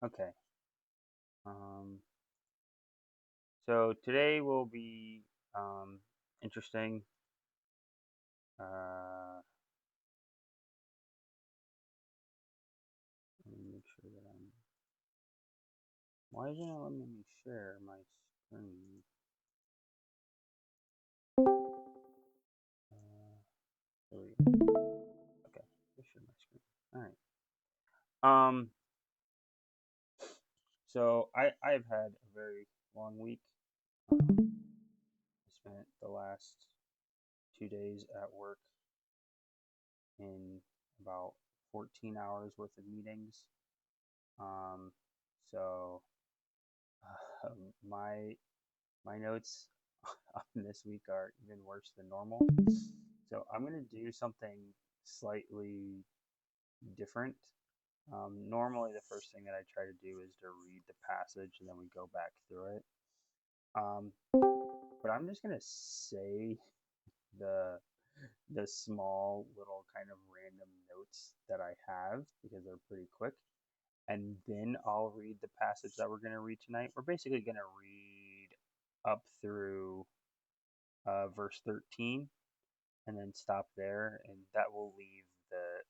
Okay. Um, so today will be um, interesting. Uh, Let me make sure that I'm. Why isn't it letting me share my screen? There we go. Okay, just share my screen. All right. Um. So I've had a very long week. I spent the last 2 days at work in about 14 hours worth of meetings. Um. So my my notes on this week are even worse than normal. So I'm gonna do something slightly different. Normally, the first thing that I try to do is to read the passage and then we go back through it. Um, but I'm just gonna say the the small little kind of random notes that I have because they're pretty quick, and then I'll read the passage that we're gonna read tonight. We're basically gonna read up through verse 13 and then stop there, and that will leave the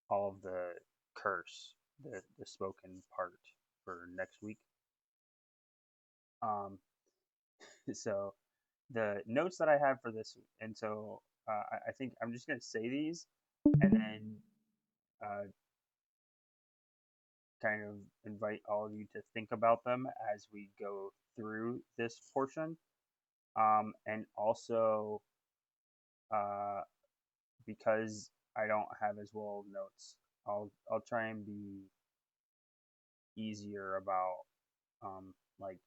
all of the curse, the spoken part for next week. Um, so the notes that I have for this, and so I think I'm just gonna say these, and then uh, kind of invite all of you to think about them as we go through this portion. And also, uh, because I don't have as well notes, I'll try and be easier about like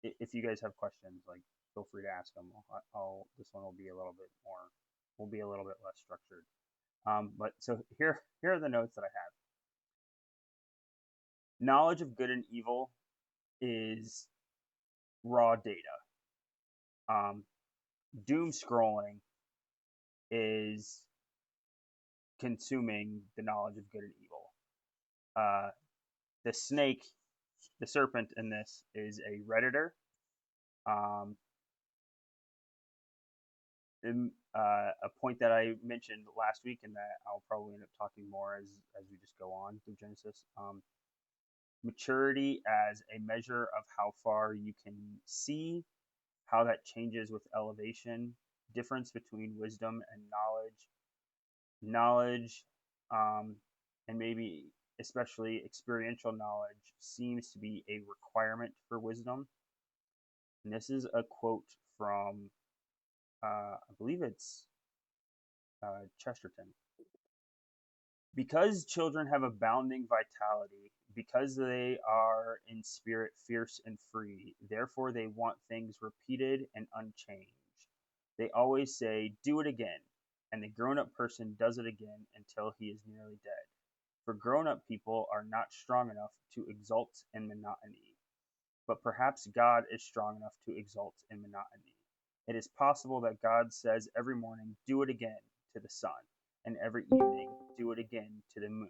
if you guys have questions, like feel free to ask them. I'll this one will be a little bit more, will be a little bit less structured. But so here are the notes that I have. Knowledge of good and evil is raw data. Um, Doom scrolling is consuming the knowledge of good and evil. Uh, the snake, the serpent in this is a redditor. Um, a point that I mentioned last week, and that I'll probably end up talking more as we just go on through Genesis. Maturity as a measure of how far you can see, how that changes with elevation, difference between wisdom and knowledge, and maybe especially experiential knowledge seems to be a requirement for wisdom. And this is a quote from, I believe it's Chesterton. Because children have abounding vitality, because they are in spirit fierce and free, therefore they want things repeated and unchanged. They always say, "Do it again," and the grown up person does it again until he is nearly dead. For grown up people are not strong enough to exult in monotony. But perhaps God is strong enough to exult in monotony. It is possible that God says every morning, "Do it again," to the sun, and every evening, "Do it again," to the moon.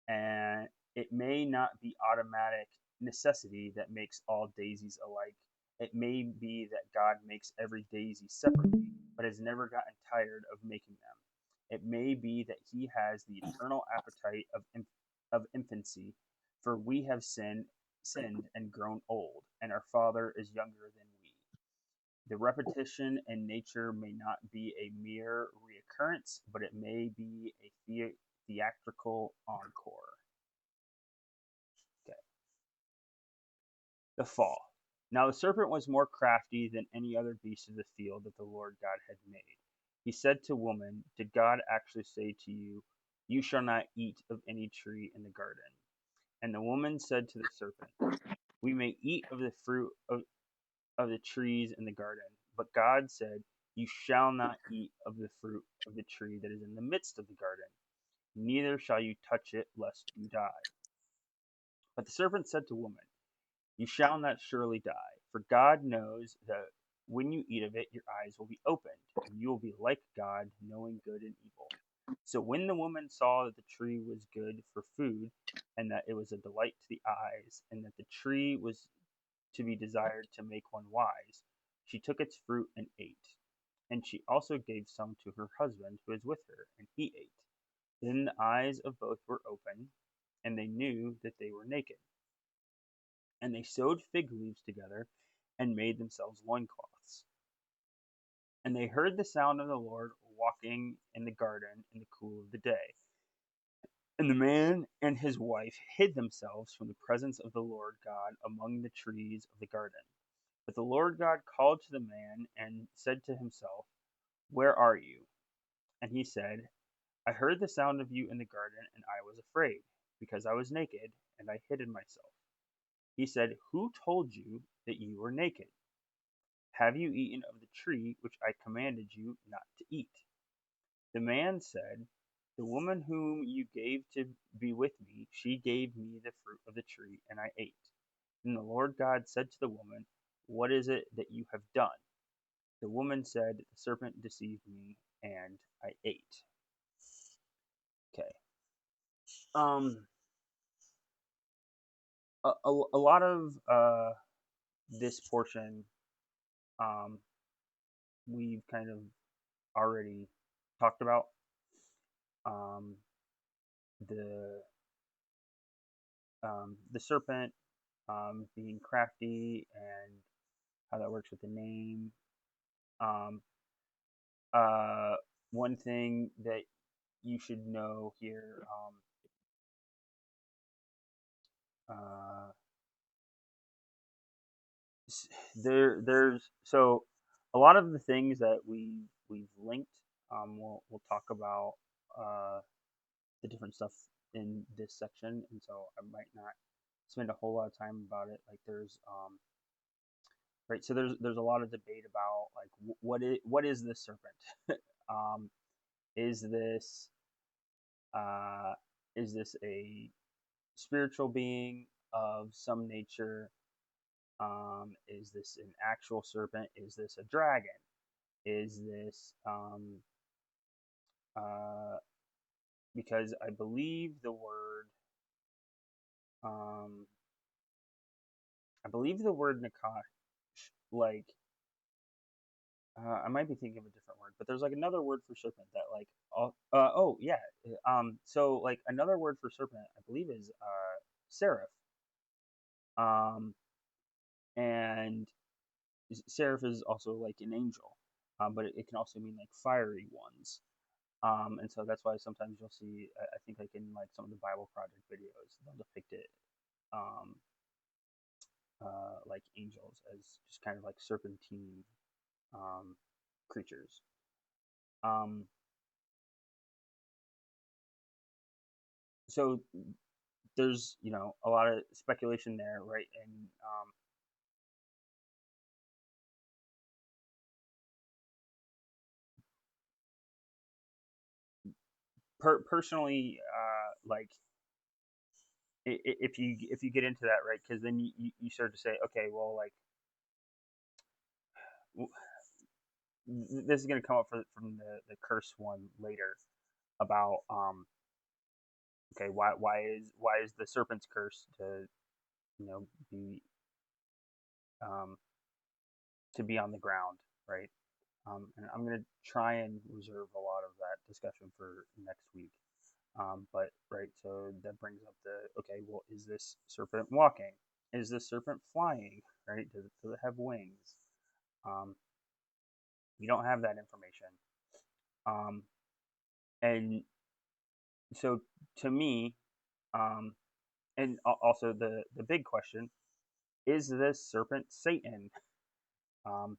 And it may not be automatic necessity that makes all daisies alike. It may be that God makes every daisy separately, but has never gotten tired of making them. It may be that he has the eternal appetite of infancy, for we have sinned and grown old, and our Father is younger than we. The repetition in nature may not be a mere reoccurrence, but it may be a theatrical encore. Okay. The fall. Now the serpent was more crafty than any other beast of the field that the Lord God had made. He said to woman, "Did God actually say to you, 'You shall not eat of any tree in the garden?'" And the woman said to the serpent, "We may eat of the fruit of the trees in the garden. But God said, 'You shall not eat of the fruit of the tree that is in the midst of the garden, neither shall you touch it, lest you die.' But the serpent said to woman, 'You shall not surely die, for God knows that when you eat of it, your eyes will be opened, and you will be like God, knowing good and evil.' So when the woman saw that the tree was good for food, and that it was a delight to the eyes, and that the tree was to be desired to make one wise, she took its fruit and ate. And she also gave some to her husband who was with her, and he ate. Then the eyes of both were opened, and they knew that they were naked. And they sewed fig leaves together and made themselves loincloths. And they heard the sound of the Lord walking in the garden in the cool of the day. And the man and his wife hid themselves from the presence of the Lord God among the trees of the garden. But the Lord God called to the man and said to himself, "Where are you?" And he said, "I heard the sound of you in the garden, and I was afraid, because I was naked, and I hid myself." He said, "Who told you that you were naked? Have you eaten of the tree which I commanded you not to eat?" The man said, "The woman whom you gave to be with me, she gave me the fruit of the tree, and I ate." And the Lord God said to the woman, "What is it that you have done?" The woman said, "The serpent deceived me, and I ate." Okay. Um, a lot of this portion, um, we've kind of already talked about. Um, the the serpent being crafty and how that works with the name. Um, uh, One thing that you should know here, uh, there's so a lot of the things that we've linked. We'll talk about uh, the different stuff in this section, and so I might not spend a whole lot of time about it. Like there's right, so there's a lot of debate about like what is this serpent? um, is this uh, is this a spiritual being of some nature? Is this an actual serpent? Is this a dragon? Is this uh, because I believe the word um, Nakash, like I might be thinking of a different word, but there's like another word for serpent that like oh yeah, so like another word for serpent I believe is seraph. Um, and seraph is also like an angel, but it can also mean like fiery ones. And so that's why sometimes you'll see, I think like in like some of the Bible Project videos, they'll depict it um, like angels as just kind of like serpentine um, creatures. Um, so there's a lot of speculation there, right? And personally, like if you get into that, right? Because then you start to say, okay, well, like this is going to come up from the curse one later about okay, why is the serpent's curse to be um on the ground, right? And I'm going to try and reserve a lot of that discussion for next week. But right, so that brings up the okay, well, is this serpent walking? Is this serpent flying? Right? Does it have wings? Um, we don't have that information. Um, and so to me, um, and also the big question is this serpent Satan? Um,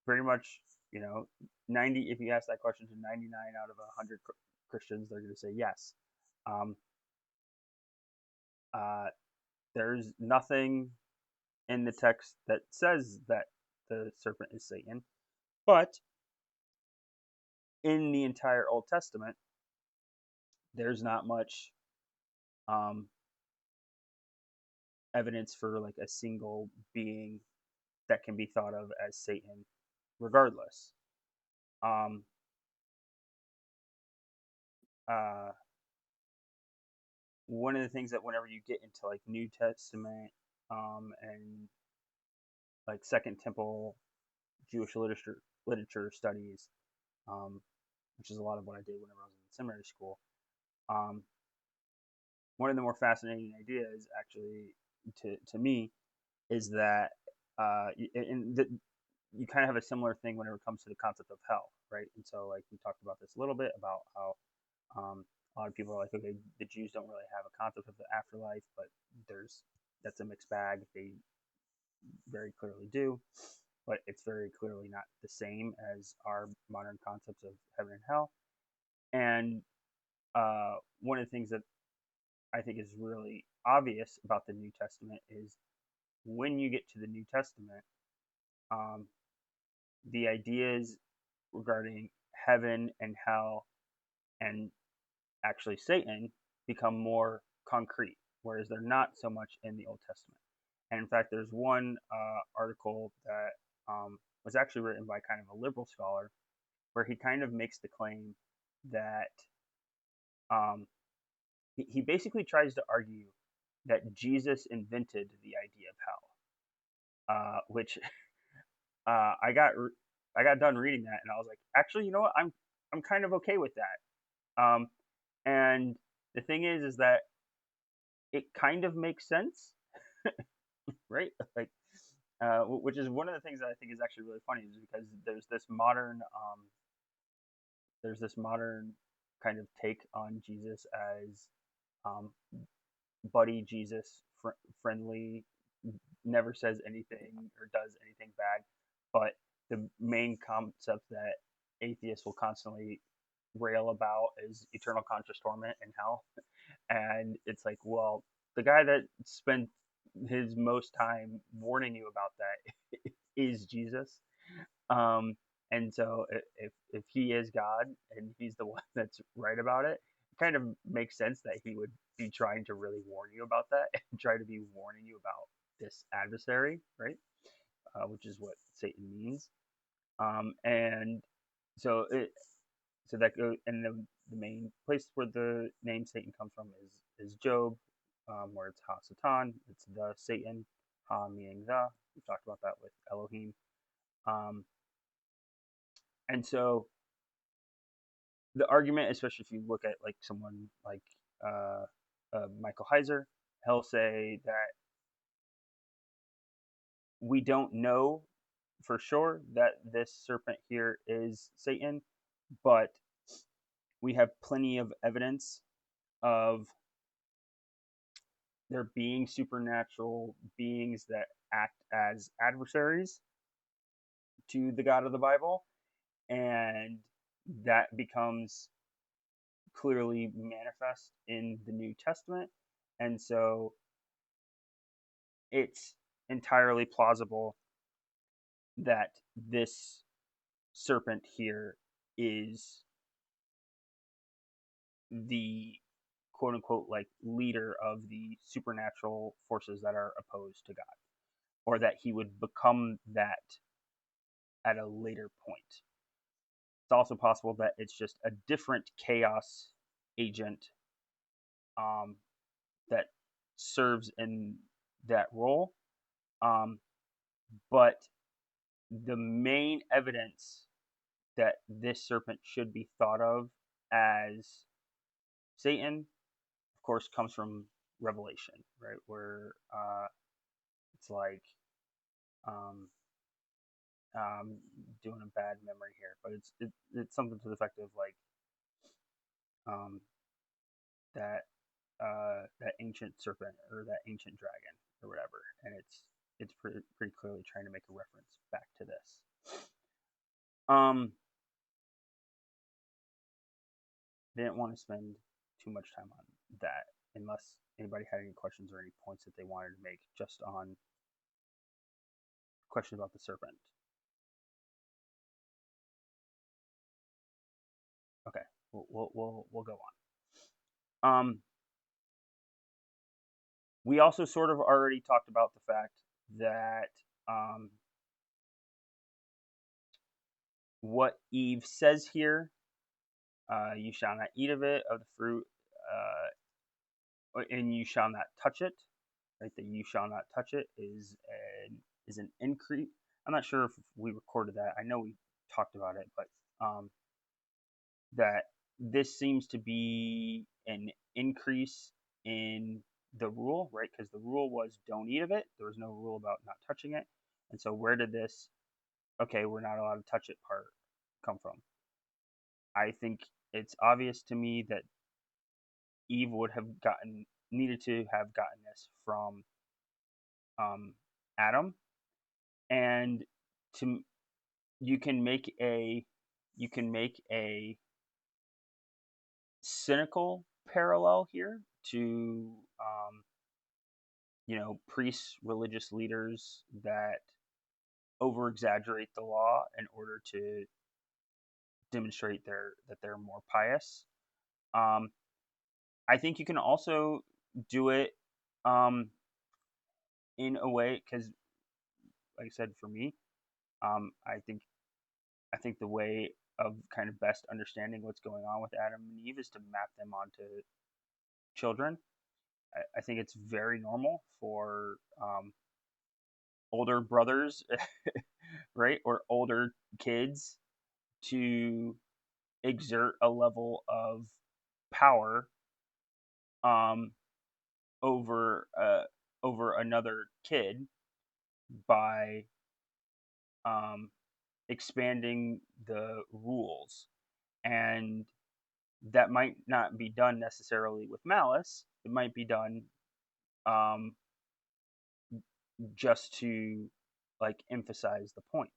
Pretty much, you know, 90. If you ask that question to 99 out of 100 Christians, they're going to say yes. Um, uh, there's nothing in the text that says that the serpent is Satan, but in the entire Old Testament, there's not much um, evidence for like a single being that can be thought of as Satan, regardless. Um, uh, one of the things that whenever you get into like New Testament and like Second Temple Jewish literature studies, um, which is a lot of what I did whenever I was in seminary school. Um, One of the more fascinating ideas, actually, to me, is that you kind of have a similar thing whenever it comes to the concept of hell, right? And so, like we talked about this a little bit about how a lot of people are like, okay, the Jews don't really have a concept of the afterlife, but there's that's a mixed bag. They very clearly do, but it's very clearly not the same as our modern concepts of heaven and hell. And one of the things that I think is really obvious about the New Testament is when you get to the New Testament, um, the ideas regarding heaven and hell and actually Satan become more concrete, whereas they're not so much in the Old Testament. And in fact, there's one article that was actually written by kind of a liberal scholar where he kind of makes the claim that um, he basically tries to argue that Jesus invented the idea of hell, which uh, I got I got done reading that and I was like, actually, you know what? I'm kind of okay with that. And the thing is that it kind of makes sense, right? Like, which is one of the things that I think is actually really funny, is because there's this modern kind of take on Jesus as um, buddy Jesus, friendly, never says anything or does anything bad. But the main concept that atheists will constantly rail about is eternal conscious torment in hell. And it's like, well, the guy that spent his most time warning you about that is Jesus. Um, and so if he is God and he's the one that's right about it, it kind of makes sense that he would be trying to really warn you about that and try to be warning you about this adversary, right? Which is what Satan means. And so it so that go and the main place where the name Satan comes from is Job, where it's Ha Satan, it's the Satan, Ha meaning the. We talked about that with Elohim. Um, and so the argument, especially if you look at like someone like uh, Michael Heiser, he'll say that we don't know for sure that this serpent here is Satan, but we have plenty of evidence of there being supernatural beings that act as adversaries to the God of the Bible, and that becomes clearly manifest in the New Testament. And so it's entirely plausible that this serpent here is the quote unquote like leader of the supernatural forces that are opposed to God, or that he would become that at a later point. It's also possible that it's just a different chaos agent um, that serves in that role. Um, but the main evidence that this serpent should be thought of as Satan, of course, comes from Revelation, right? Where it's like um, doing a bad memory here, but it's something to the effect of like um, that that ancient serpent or that ancient dragon or whatever, and it's pretty clearly trying to make a reference back to this. Um, didn't want to spend too much time on that unless anybody had any questions or any points that they wanted to make just on question about the serpent. Okay, we'll go on. We also sort of already talked about the fact that um, what Eve says here You shall not eat of it, of the fruit, and you shall not touch it. Right, the you shall not touch it is an increase. I'm not sure if we recorded that. I know we talked about it, but that this seems to be an increase in the rule, right? Because the rule was don't eat of it. There was no rule about not touching it. And so where did this okay, we're not allowed to touch it part come from? I think it's obvious to me that Eve would have gotten needed to have gotten this from Adam, and to you can make a you can make a cynical parallel here to priests, religious leaders that over exaggerate the law in order to demonstrate that they're more pious. Um, I think you can also do it um, in a way because, like I said, for me, I think the way of kind of best understanding what's going on with Adam and Eve is to map them onto children. I think it's very normal for older brothers, right, or older kids to exert a level of power um, over over another kid by um, expanding the rules, and that might not be done necessarily with malice. It might be done um, just to like emphasize the point,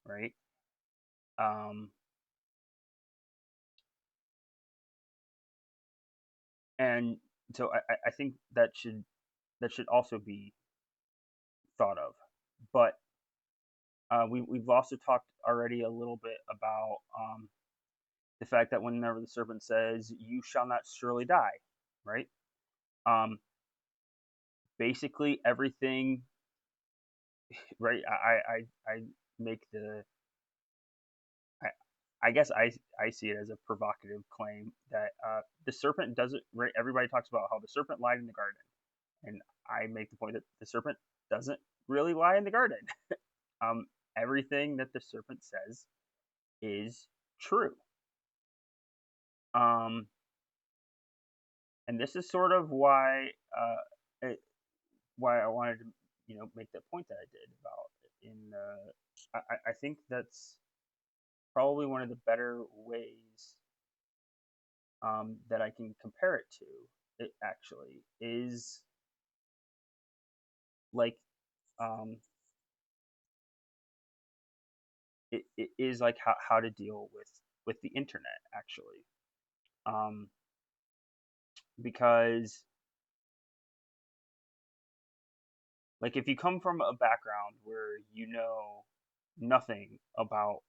right? Um, and so I think that should also be thought of. But we've also talked already a little bit about the fact that whenever the serpent says, "You shall not surely die," right? Um, Basically everything, right? I make the I, I guess I see it as a provocative claim that the serpent doesn't. Right? Everybody talks about how the serpent lied in the garden, and I make the point that the serpent doesn't really lie in the garden. Um, Everything that the serpent says is true. Um, and this is sort of why I wanted to make that point that I did about in I think that's probably one of the better ways that I can compare it to. It actually is like um, it is like how to deal with the internet actually, um, because like if you come from a background where you know nothing about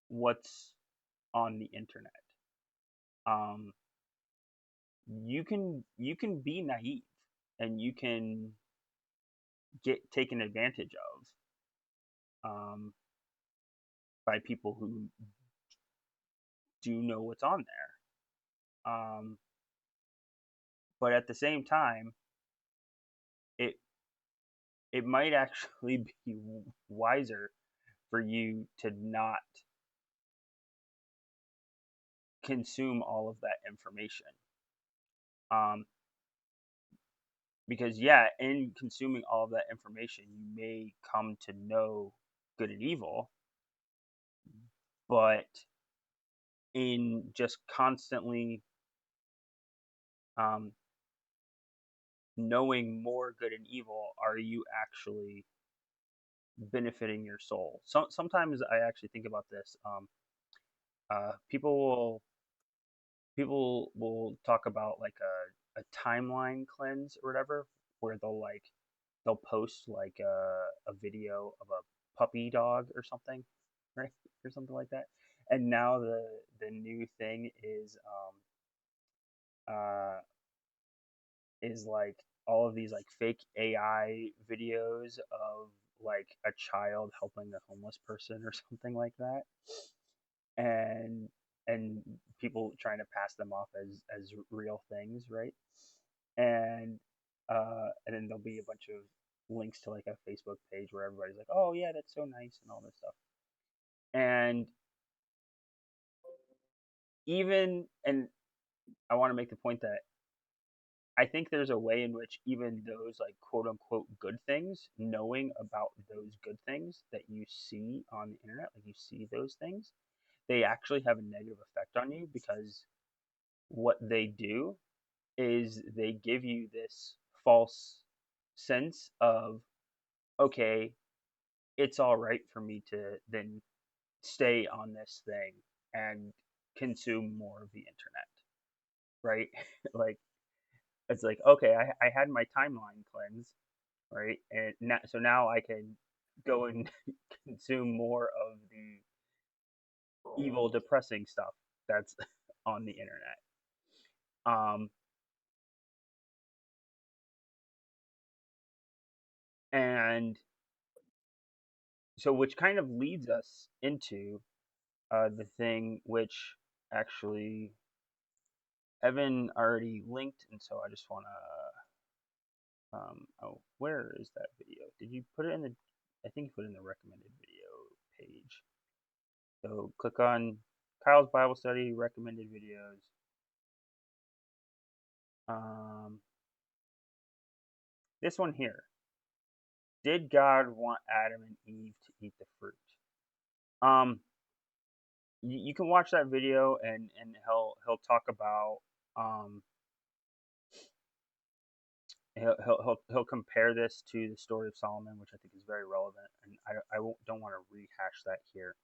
what's on the internet, um, you can be naive and you can get taken advantage of by people who do know what's on there. But at the same time, it it might actually be wiser for you to not consume all of that information. Um, because yeah, in consuming all of that information, you may come to know good and evil, but in just constantly um, knowing more good and evil, are you actually benefiting your soul? Sometimes I actually think about this. Uh, people will people will talk about like a timeline cleanse or whatever, where they'll post like a video of a puppy dog or something, right, or something like that. And now the new thing uh, is like all of these like fake AI videos of like a child helping a homeless person or something like that. And and people trying to pass them off as real things, right? And then there'll be a bunch of links to like a Facebook page where everybody's like, "Oh yeah, that's so nice," and all this stuff. And and I want to make the point that I think there's a way in which even those like quote unquote good things, knowing about those good things that you see on the internet, like you see those things, they actually have a negative effect on you because what they do is they give you this false sense of, okay, it's all right for me to then stay on this thing and consume more of the internet, right? Like it's like, okay, I had my timeline cleansed, right? And now, so now I can go and consume more of the evil, depressing stuff that's on the internet. Um, and so, which kind of leads us into the thing which actually Evan already linked, and so I just want to. Oh, where is that video? Did you put it in the? I think you put it in the recommended video page. So click on Kyle's Bible Study recommended videos. Um, this one here. Did God want Adam and Eve to eat the fruit? Um, you can watch that video and he'll talk about um he'll compare this to the story of Solomon, which I think is very relevant, and don't want to rehash that here.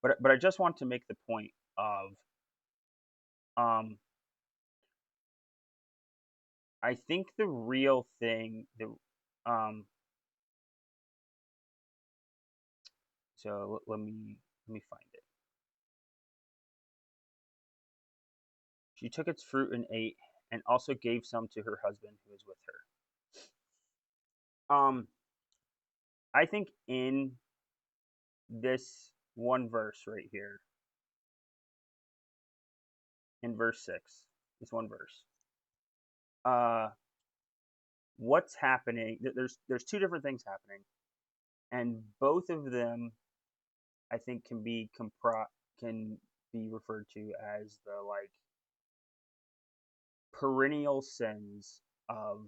But I just want to make the point of um I think the real thing that um so let me find it. She took its fruit and ate, and also gave some to her husband who was with her. I think in this one verse right here, in verse 6, this one verse, uh, what's happening? There's two different things happening, and both of them I think can be referred to as the like perennial sins of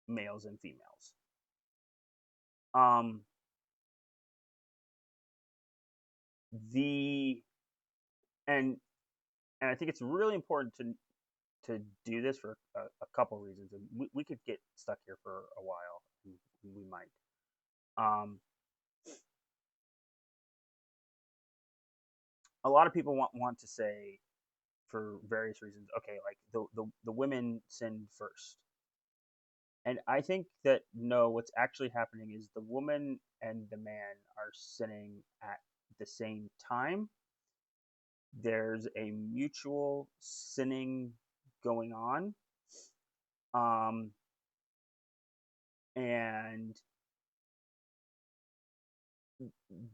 males and females. Um, the and and I think it's really important to do this for a couple reasons, and we could get stuck here for a while. We might. Um, a lot of people want to say for various reasons, okay, like the women sinned first, and I think that no, what's actually happening is the woman and the man are sinning at the same time. There's a mutual sinning going on, um, and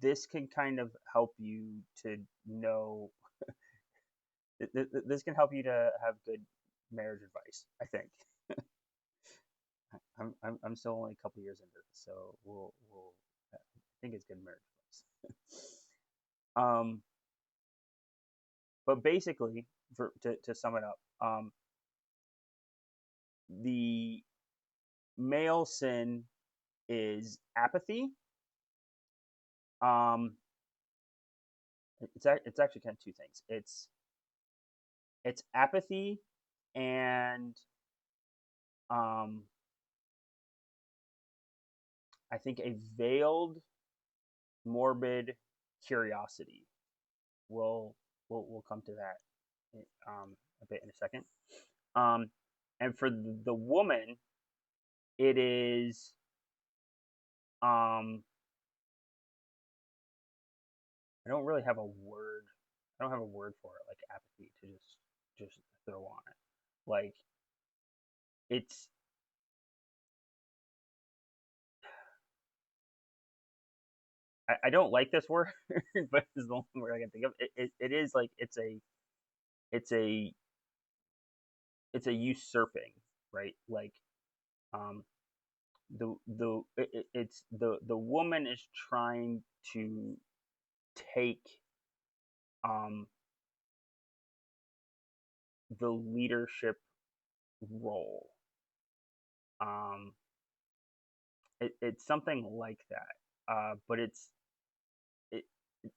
this can kind of help you to know. This can help you to have good marriage advice. I think. I'm still only a couple years into this, so we'll I think it's good marriage advice. um, but basically, to sum it up, the male sin is apathy. Um, it's actually kind of two things. It's apathy and um, I think a veiled morbid curiosity. We'll we'll come to that a bit in a second. Um, and for the woman, it is I don't really have a word. I don't have a word for it, like apathy, to just throw on it. Like it's I don't like this word, but it's the only word I can think of. It is like it's a it's a usurping, right? Like um it's the woman is trying to take um the leadership role. Um, it's something like that. But it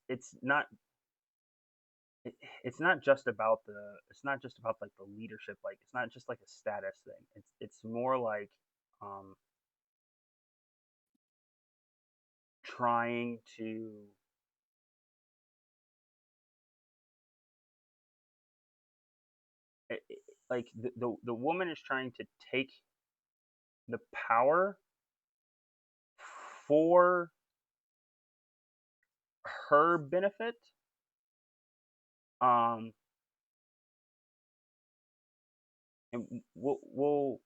it's not it, it's not just about it's not just about like the leadership. Like it's not just like a status thing. It's more like um trying to it, it- like the woman is trying to take the power for her benefit. Um, and we'll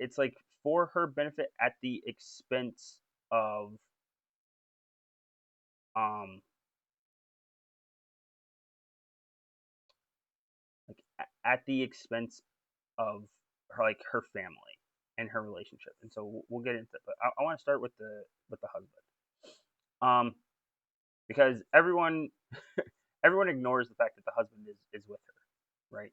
it's like for her benefit at the expense of um like at the expense of her like her family and her relationship. And so we'll get into it, but I want to start with the husband. Um, because everyone ignores the fact that the husband is with her, right?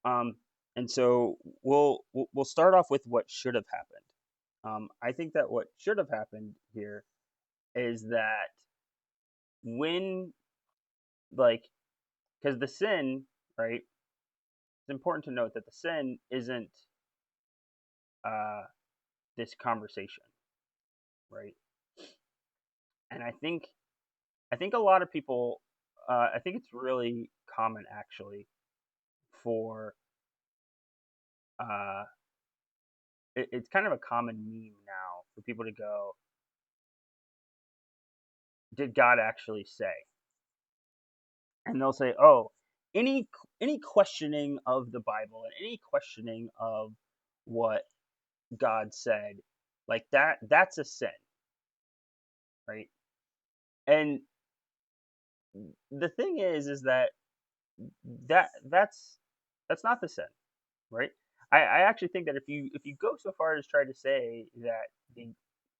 Um, and so we'll start off with what should have happened. I think that what should have happened here is that when like because the sin, right? It's important to note that the sin isn't uh, this conversation, right? And I think a lot of people, I think it's really common actually for uh, it's kind of a common meme now for people to go, "Did God actually say?" And they'll say, "Oh, any any questioning of the Bible and any questioning of what God said, like that's a sin, right?" And the thing is that that's not the sin, right? I actually think that if you go so far as try to say that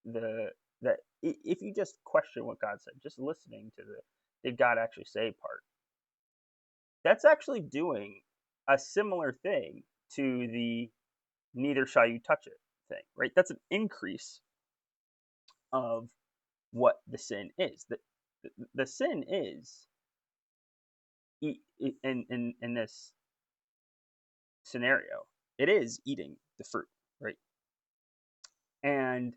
the that if you just question what God said, just listening to the did God actually say part, that's actually doing a similar thing to the neither shall you touch it thing, right? That's an increase of what the sin is. The sin is in this scenario, it is eating the fruit, right? And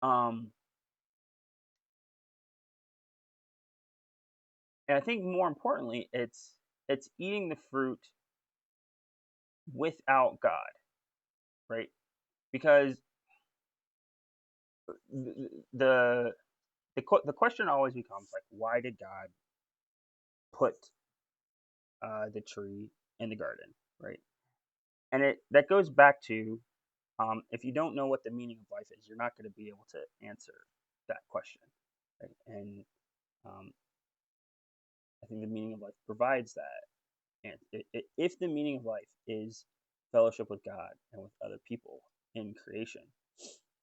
um, and I think more importantly, it's eating the fruit without God, right? Because the the question always becomes like, why did God put the tree in the garden, right? And it that goes back to if you don't know what the meaning of life is, you're not going to be able to answer that question, right? And um, I think the meaning of life provides that. And if the meaning of life is fellowship with God and with other people in creation,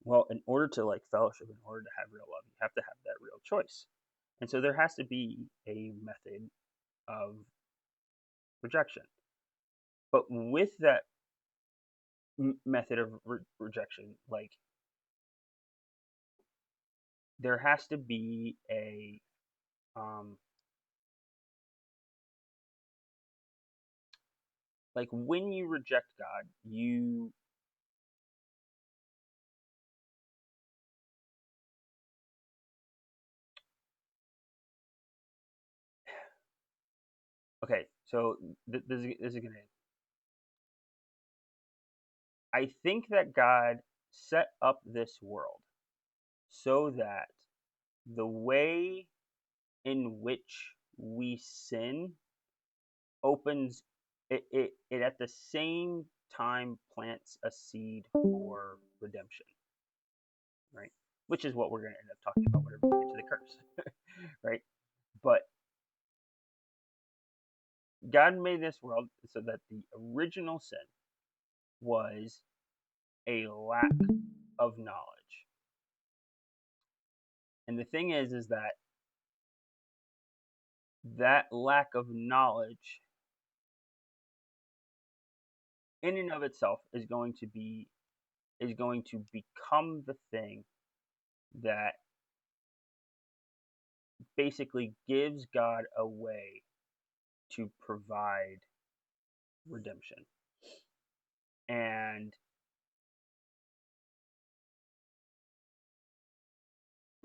well, in order to like fellowship, in order to have real love, you have to have that real choice. And so there has to be a method of rejection. But with that method of rejection, like there has to be a um, like when you reject God, you okay. So this is gonna. I think that God set up this world so that the way in which we sin opens it at the same time plants a seed for redemption, right? Which is what we're going to end up talking about whenever we get to the curse, right? But God made this world so that the original sin was a lack of knowledge. And the thing is that that lack of knowledge in and of itself is going to become the thing that basically gives God a way to provide redemption. And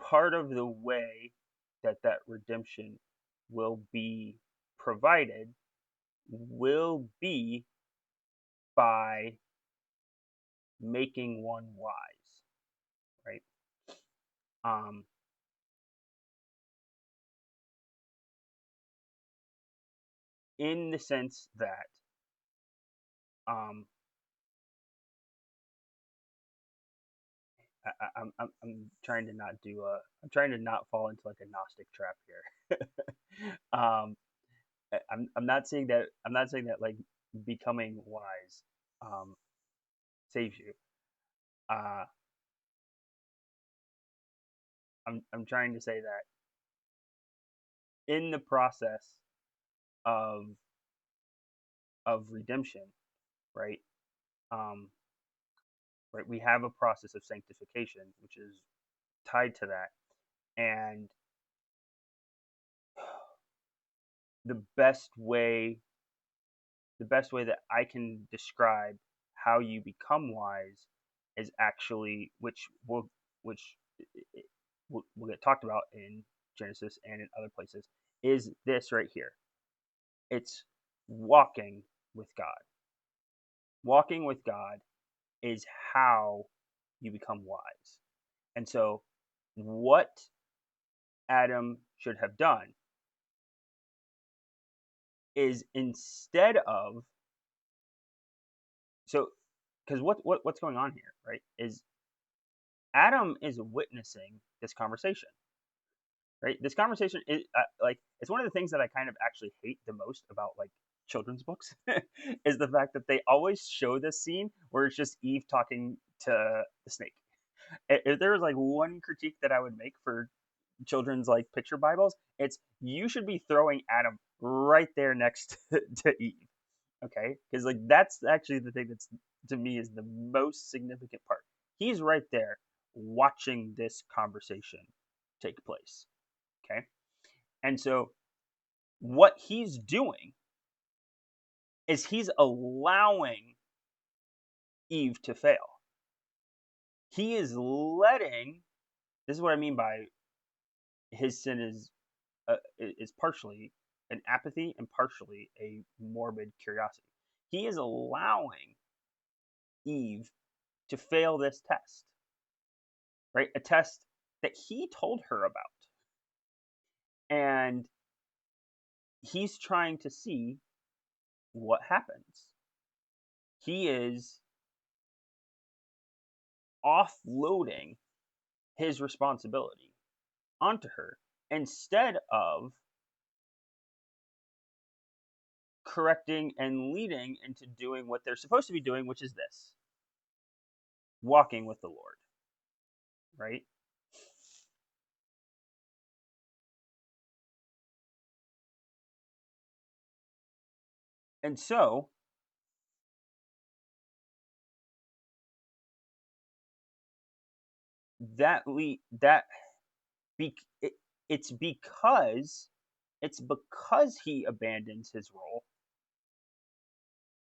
part of the way that that redemption will be provided will be by making one wise, right? Um, in the sense that um, I'm trying to not do a I'm trying to not fall into like a Gnostic trap here. I'm not saying that like becoming wise um, saves you. Uh, I'm trying to say that in the process of redemption, right? Um, right, we have a process of sanctification which is tied to that, and the best way the best way that I can describe how you become wise is actually which will get talked about in Genesis and in other places is this right here. It's walking with God. Walking with God is how you become wise. And so what Adam should have done is instead of so because what's going on here, right, is Adam is witnessing this conversation, right? This conversation is like it's one of the things that I kind of actually hate the most about like children's books is the fact that they always show this scene where it's just Eve talking to the snake. If there was like one critique that I would make for children's like picture Bibles, it's you should be throwing Adam right there next to Eve, okay? Because like that's actually the thing that's to me is the most significant part. He's right there watching this conversation take place, okay? And so what he's doing is he's allowing Eve to fail. He is letting this is what I mean by his sin is partially an apathy and partially a morbid curiosity. He is allowing Eve to fail this test, right? A test that he told her about. And he's trying to see what happens. He is offloading his responsibility onto her instead of correcting and leading into doing what they're supposed to be doing, which is this walking with the Lord, right? And so that be, it, it's because he abandons his role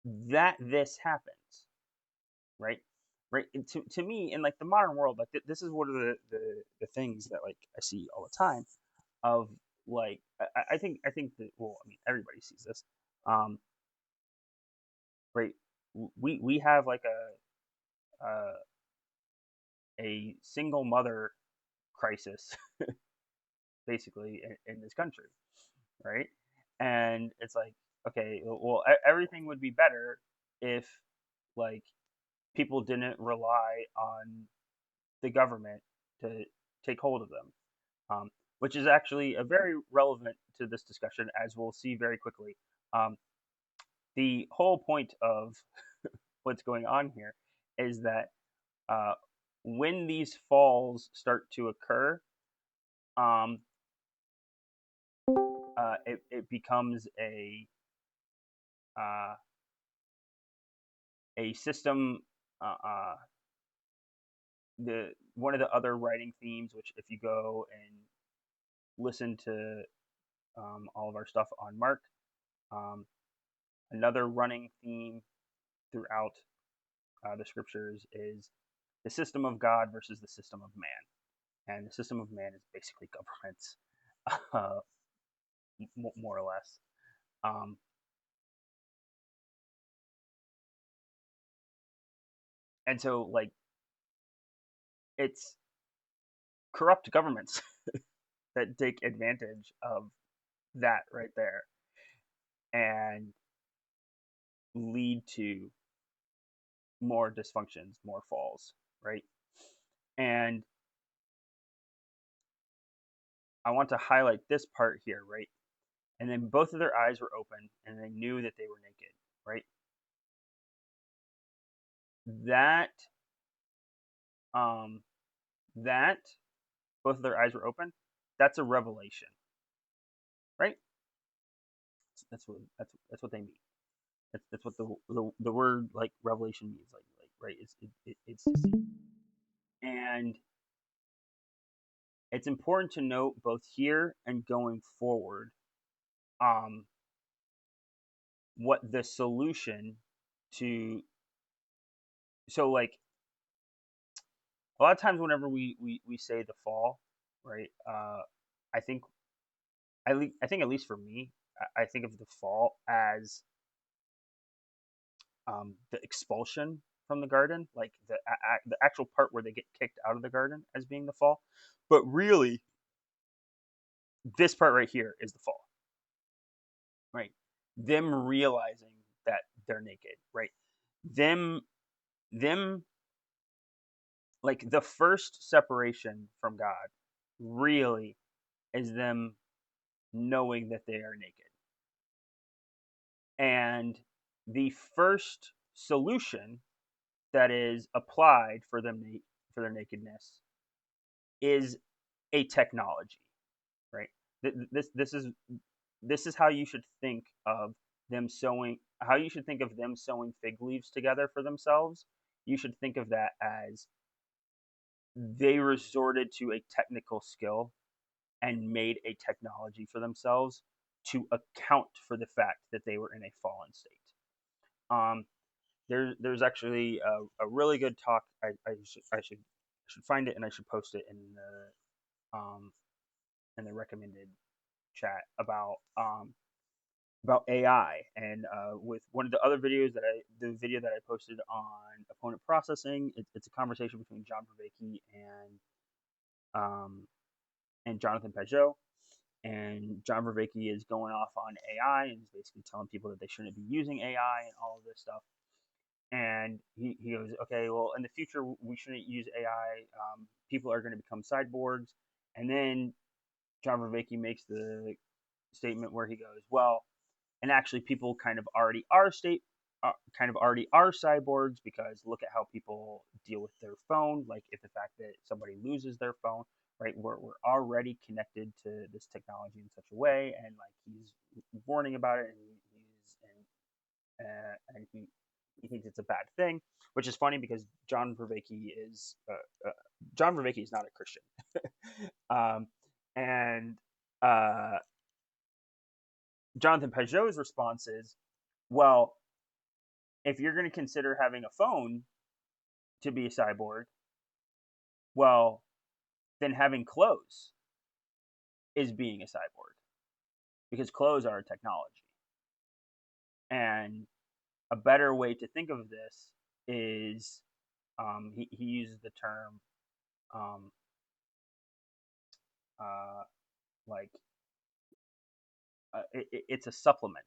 that this happens, right? Right. And to me, in like the modern world, like this is one of the things that like I see all the time of like I think that well I mean everybody sees this, um, right? We have like a single mother crisis basically in this country, right? And it's like, okay, well, everything would be better if like people didn't rely on the government to take hold of them, um, which is actually a very relevant to this discussion, as we'll see very quickly. Um, the whole point of what's going on here is that uh, when these falls start to occur, um, it becomes uh, a system. The one of the other writing themes, which if you go and listen to all of our stuff on Mark, um, another running theme throughout the scriptures is the system of God versus the system of man, and the system of man is basically governments, uh, more or less. Um, and so, like, it's corrupt governments that take advantage of that right there and lead to more dysfunctions, more falls, right? And I want to highlight this part here, right? And then both of their eyes were open and they knew that they were naked, right? That, um, that both of their eyes were open, that's a revelation, right? That's what they mean. That's what the word like revelation means, like right? It's to see, and it's important to note both here and going forward, um, what the solution to like a lot of times whenever we say the fall, right? I think I think at least for me, I think of the fall as the expulsion from the garden, like the actual part where they get kicked out of the garden as being the fall. But really, this part right here is the fall, right? Them realizing that they're naked, right? Them them like the first separation from God really is them knowing that they are naked. And the first solution that is applied for for their nakedness is a technology, right? This is how you should think of them sewing. How you should think of them sewing fig leaves together for themselves. You should think of that as they resorted to a technical skill and made a technology for themselves to account for the fact that they were in a fallen state. Um, there's actually a really good talk. I should find it and I should post it in the recommended chat about AI and with one of the other videos the video that I posted on opponent processing. It's a conversation between John Vervaeke um, and Jonathan Pageau. And John Vervaeke is going off on AI and is basically telling people that they shouldn't be using AI and all of this stuff. And he goes, okay, well, in the future, we shouldn't use AI. People are going to become cyborgs. And then John Vervaeke makes the statement where he goes, well, and actually, people kind of already are cyborgs because look at how people deal with their phone. Like, if the fact that somebody loses their phone, right? We're already connected to this technology in such a way, and like he's warning about it, and he thinks it's a bad thing, which is funny because John Vervaeke is not a Christian, um, and uh, Jonathan Pageau's response is, well, if you're going to consider having a phone to be a cyborg, well, then having clothes is being a cyborg because clothes are a technology. And a better way to think of this is he uses the term um, uh, like it's a supplement,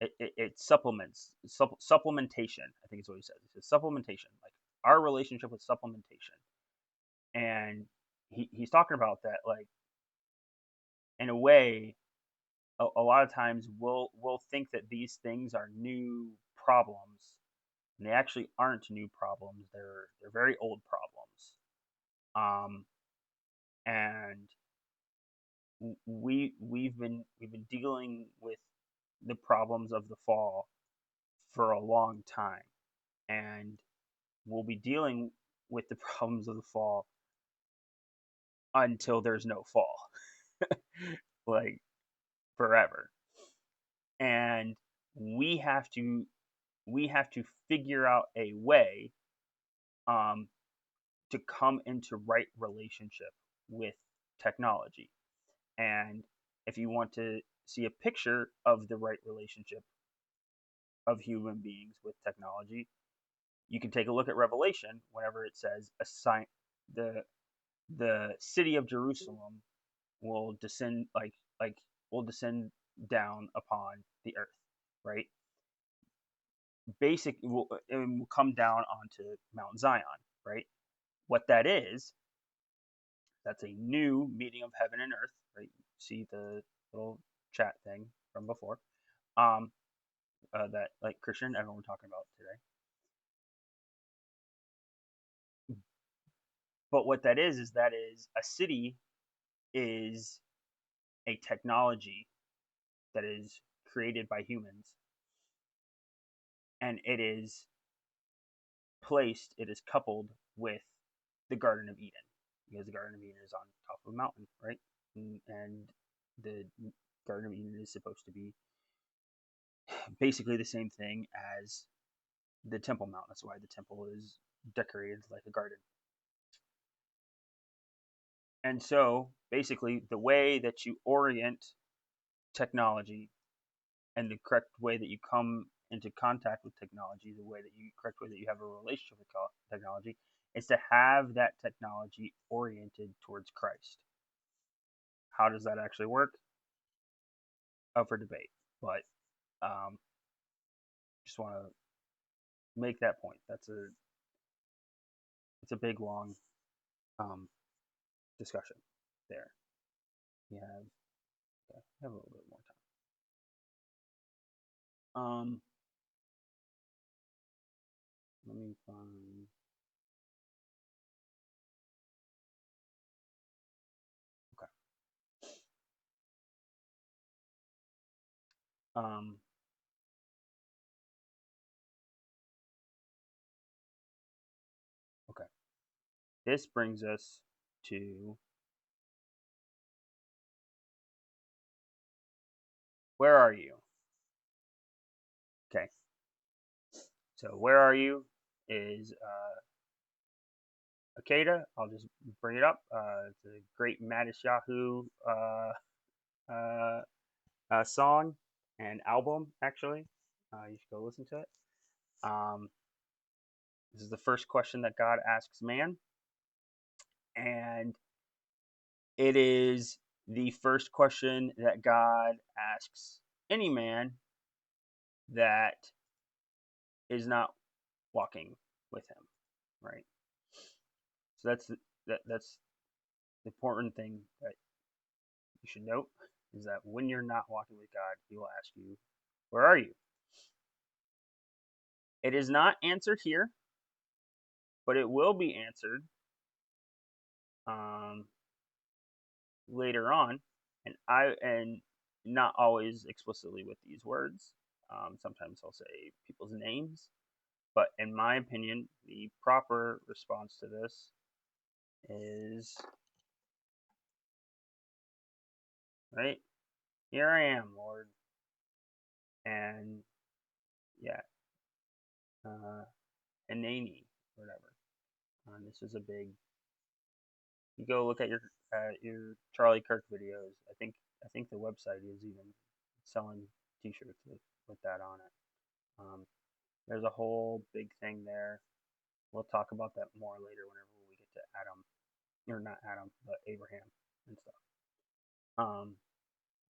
it supplements supplementation. I think is what he says. He says supplementation, like our relationship with supplementation, and he's talking about that, like in a way, a lot of times we'll think that these things are new problems, and they actually aren't new problems. They're very old problems. And we've been dealing with the problems of the fall for a long time, and we'll be dealing with the problems of the fall until there's no fall, like forever. And we have to we have to figure out a way um, to come into right relationship with technology. And if you want to see a picture of the right relationship of human beings with technology, you can take a look at Revelation whenever it says the the city of Jerusalem will descend like will descend down upon the earth, right? It will come down onto Mount Zion, right? What that is, that's a new meeting of heaven and earth, right? See the little chat thing from before, um, that like Christian and everyone were talking about today. But what that is a city is a technology that is created by humans, and it is coupled with the Garden of Eden, because the Garden of Eden is on top of a mountain, right? And the Garden of Eden is supposed to be basically the same thing as the Temple Mount. That's why the temple is decorated like a garden. And so, basically, the way that you orient technology and the correct way that you come into contact with technology, correct way that you have a relationship with technology, is to have that technology oriented towards Christ. How does that actually work? Up for debate, but um, just want to make that point. It's a big long um, discussion there. We have yeah, we have a little bit more time. Let me find. Okay. Um, okay. This brings us to where are you? Okay. So where are you is Akeda. I'll just bring it up. It's a great Matisyahu uh, song and album, actually. You should go listen to it. Um, this is the first question that God asks man, and it is the first question that God asks any man that is not walking with Him, right? So that's the important thing that you should note is that when you're not walking with God, He will ask you, "Where are you?" It is not answered here, but it will be answered um, later on, and not always explicitly with these words. Sometimes I'll say people's names, but in my opinion, the proper response to this is right here. I am, Lord, and yeah, uh, Anani, whatever. This is a big. You go look at your Charlie Kirk videos. I think the website is even selling T-shirts with that on it. Um, there's a whole big thing there. We'll talk about that more later whenever we get to Adam, or not Adam, but Abraham and stuff. Um,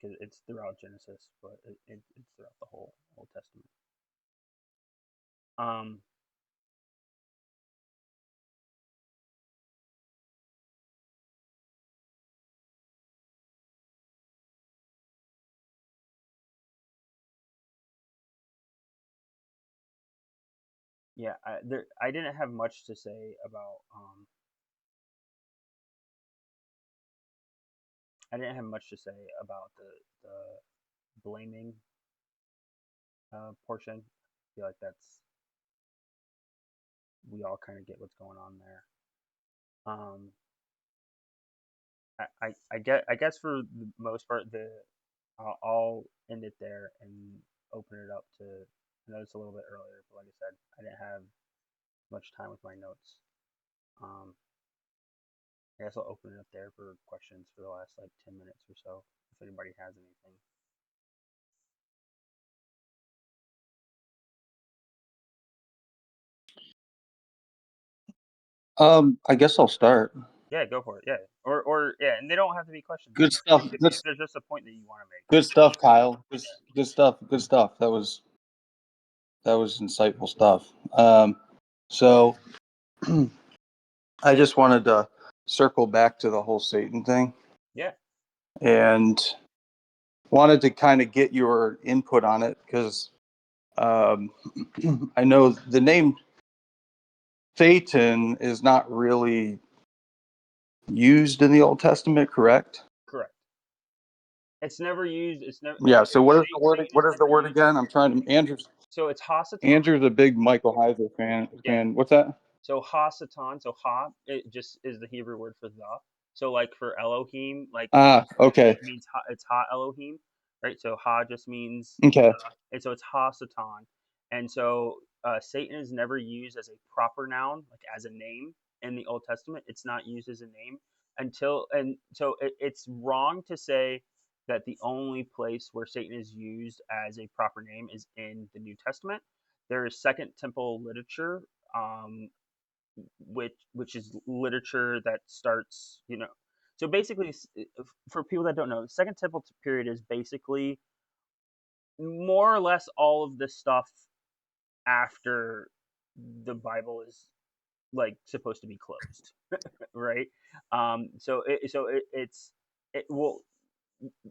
because it's throughout Genesis, but it's throughout the whole Old Testament. Um, yeah, I didn't have much to say about I didn't have much to say about the blaming portion. I feel like that's we all kind of get what's going on there. Um, I guess for the most part, I'll end it there and open it up to. I know it's a little bit earlier, but like I said, I didn't have much time with my notes. Um, I guess I'll open it up there for questions for the last like 10 minutes or so, if anybody has anything. I guess I'll start. Yeah, go for it. Yeah, or yeah, and they don't have to be questions. Good stuff. If, Good, if there's just a point that you want to make. good stuff, Kyle. Good stuff. Good stuff. That was insightful stuff. So I just wanted to circle back to the whole Satan thing Yeah, and wanted to kind of get your input on it because um, I know the name Satan is not really used in the Old Testament, correct? correct. It's never used. It's never. Yeah. So what is the word? Satan is What is the never word used. again? I'm trying to. So it's Hasatan. Andrew's a big Michael Heiser fan. Yeah. What's that? So Hasatan. So Ha. It just is the Hebrew word for the. So like for Elohim, like Ah, okay, it means ha, it's Ha Elohim, right? So Ha just means okay. and so it's Ha Satan. And so Satan is never used as a proper noun, like as a name in the Old Testament. It's not used as a name until, and so it's wrong to say that the only place where Satan is used as a proper name is in the New Testament. There is Second Temple literature, um, which is literature that starts, so basically, for people that don't know, the Second Temple period is basically more or less all of the stuff after the Bible is like supposed to be closed, right? It's it well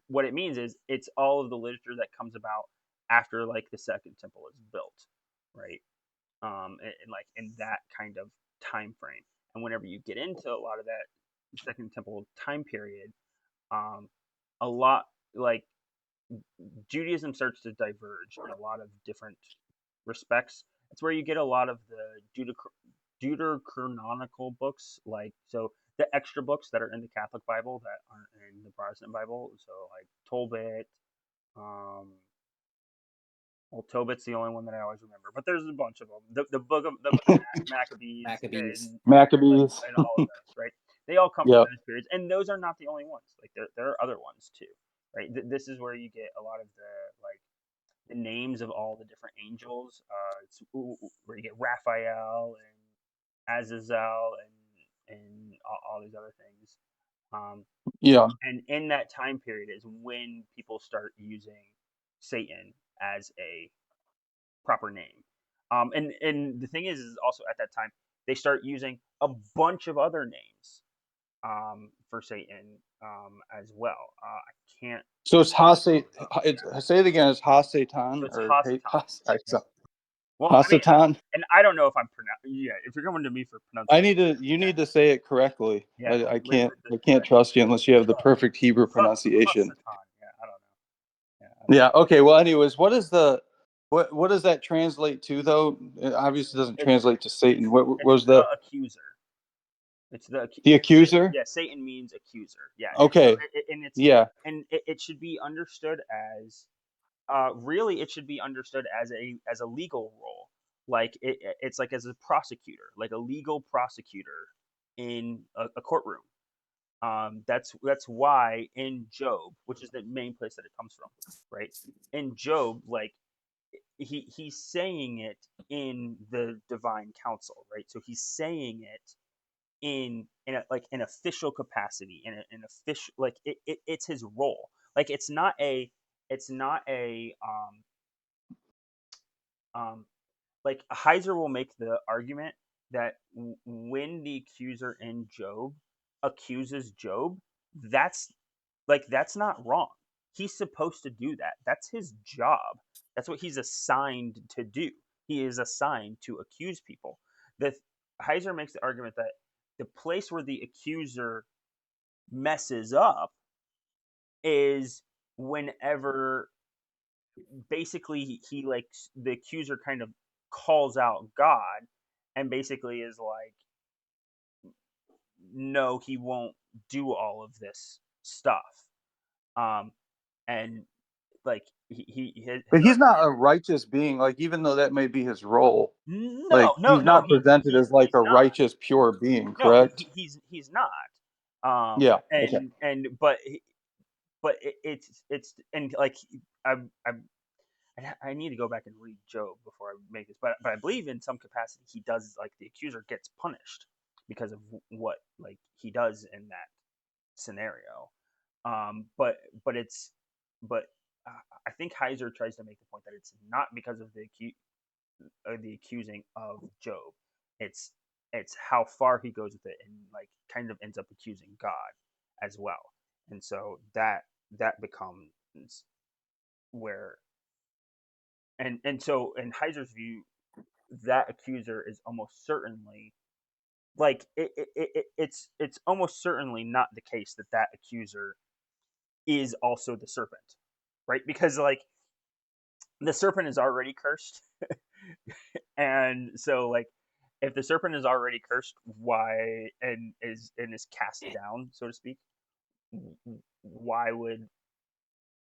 what it means is it's all of the literature that comes about after like the Second Temple is built, right? And like in that kind of time frame. And whenever you get into a lot of that Second Temple time period, um, a lot like Judaism starts to diverge in a lot of different respects. It's where you get a lot of the Deuterocanonical books, like so the extra books that are in the Catholic Bible that aren't in the Protestant Bible. So like Tolbit, um, well, Tobit's the only one that I always remember, but there's a bunch of them. The book of Maccabees Maccabees. Maccabees. and all of those, right? They all come from Yep. those periods, and those are not the only ones. Like there are other ones too, right? This is where you get a lot of the names of all the different angels. It's where you get Raphael and Azazel and all these other things. Um, Yeah. and in that time period is when people start using Satan as a proper name. And the thing is also at that time they start using a bunch of other names for Satan as well. I can't. So it's Hase. Say it again. It's So Hasatan it's or Hasatan. Yeah. Well, I mean, Hasatan. and I don't know if I'm pronouncing. Yeah, if you're coming to me for I pronunciation, need to. You yeah, need to say it correctly. yeah. I Let, can't. let just I can't correct. trust you unless you have the Oh, perfect Hebrew pronunciation. Hasatan. Yeah, I don't know. Yeah, I don't Yeah. know. Okay. Well, anyways, what does that translate to though? It obviously doesn't It's translate to Satan. What it's was the the accuser. It's the accuser? yeah. Satan means accuser. Yeah, and so Okay. Yeah. it should be understood as really it should be understood as a legal role. Like it's like as a prosecutor, like a legal prosecutor in a courtroom. That's why in Job, which is the main place that it comes from, right? In Job, like he's saying it in the divine council, right? So he's saying it in like an official capacity, in an official, like it's his role. Like it's not a like Heiser will make the argument that when the accuser in Job accuses Job, that's that's not wrong. He's supposed to do that. That's his job. That's what he's assigned to do. He is assigned to accuse people. The Heiser makes the argument that the place where the accuser messes up is whenever basically he like the accuser kind of calls out God and basically is like, no, he won't do all of this stuff. Um, and like his But he's not a righteous being. Like, even though that may be his role, no, like no, he's no, not presented as like he's a not. righteous, pure being, No, correct? he's not. Yeah. Okay. And but it's and like I I I need to go back and read Job before I make this, but I believe in some capacity he does like the accuser gets punished because of what like he does in that scenario. But it's but I think Heiser tries to make the point that it's not because of the accusing of Job. It's it's how far he goes with it and like kind of ends up accusing God as well. And so that becomes where and so in Heiser's view, that accuser is almost certainly it's almost certainly not the case that that accuser is also the serpent, right? Because like the serpent is already cursed, and so like if the serpent is already cursed, why and is cast down, so to speak, why would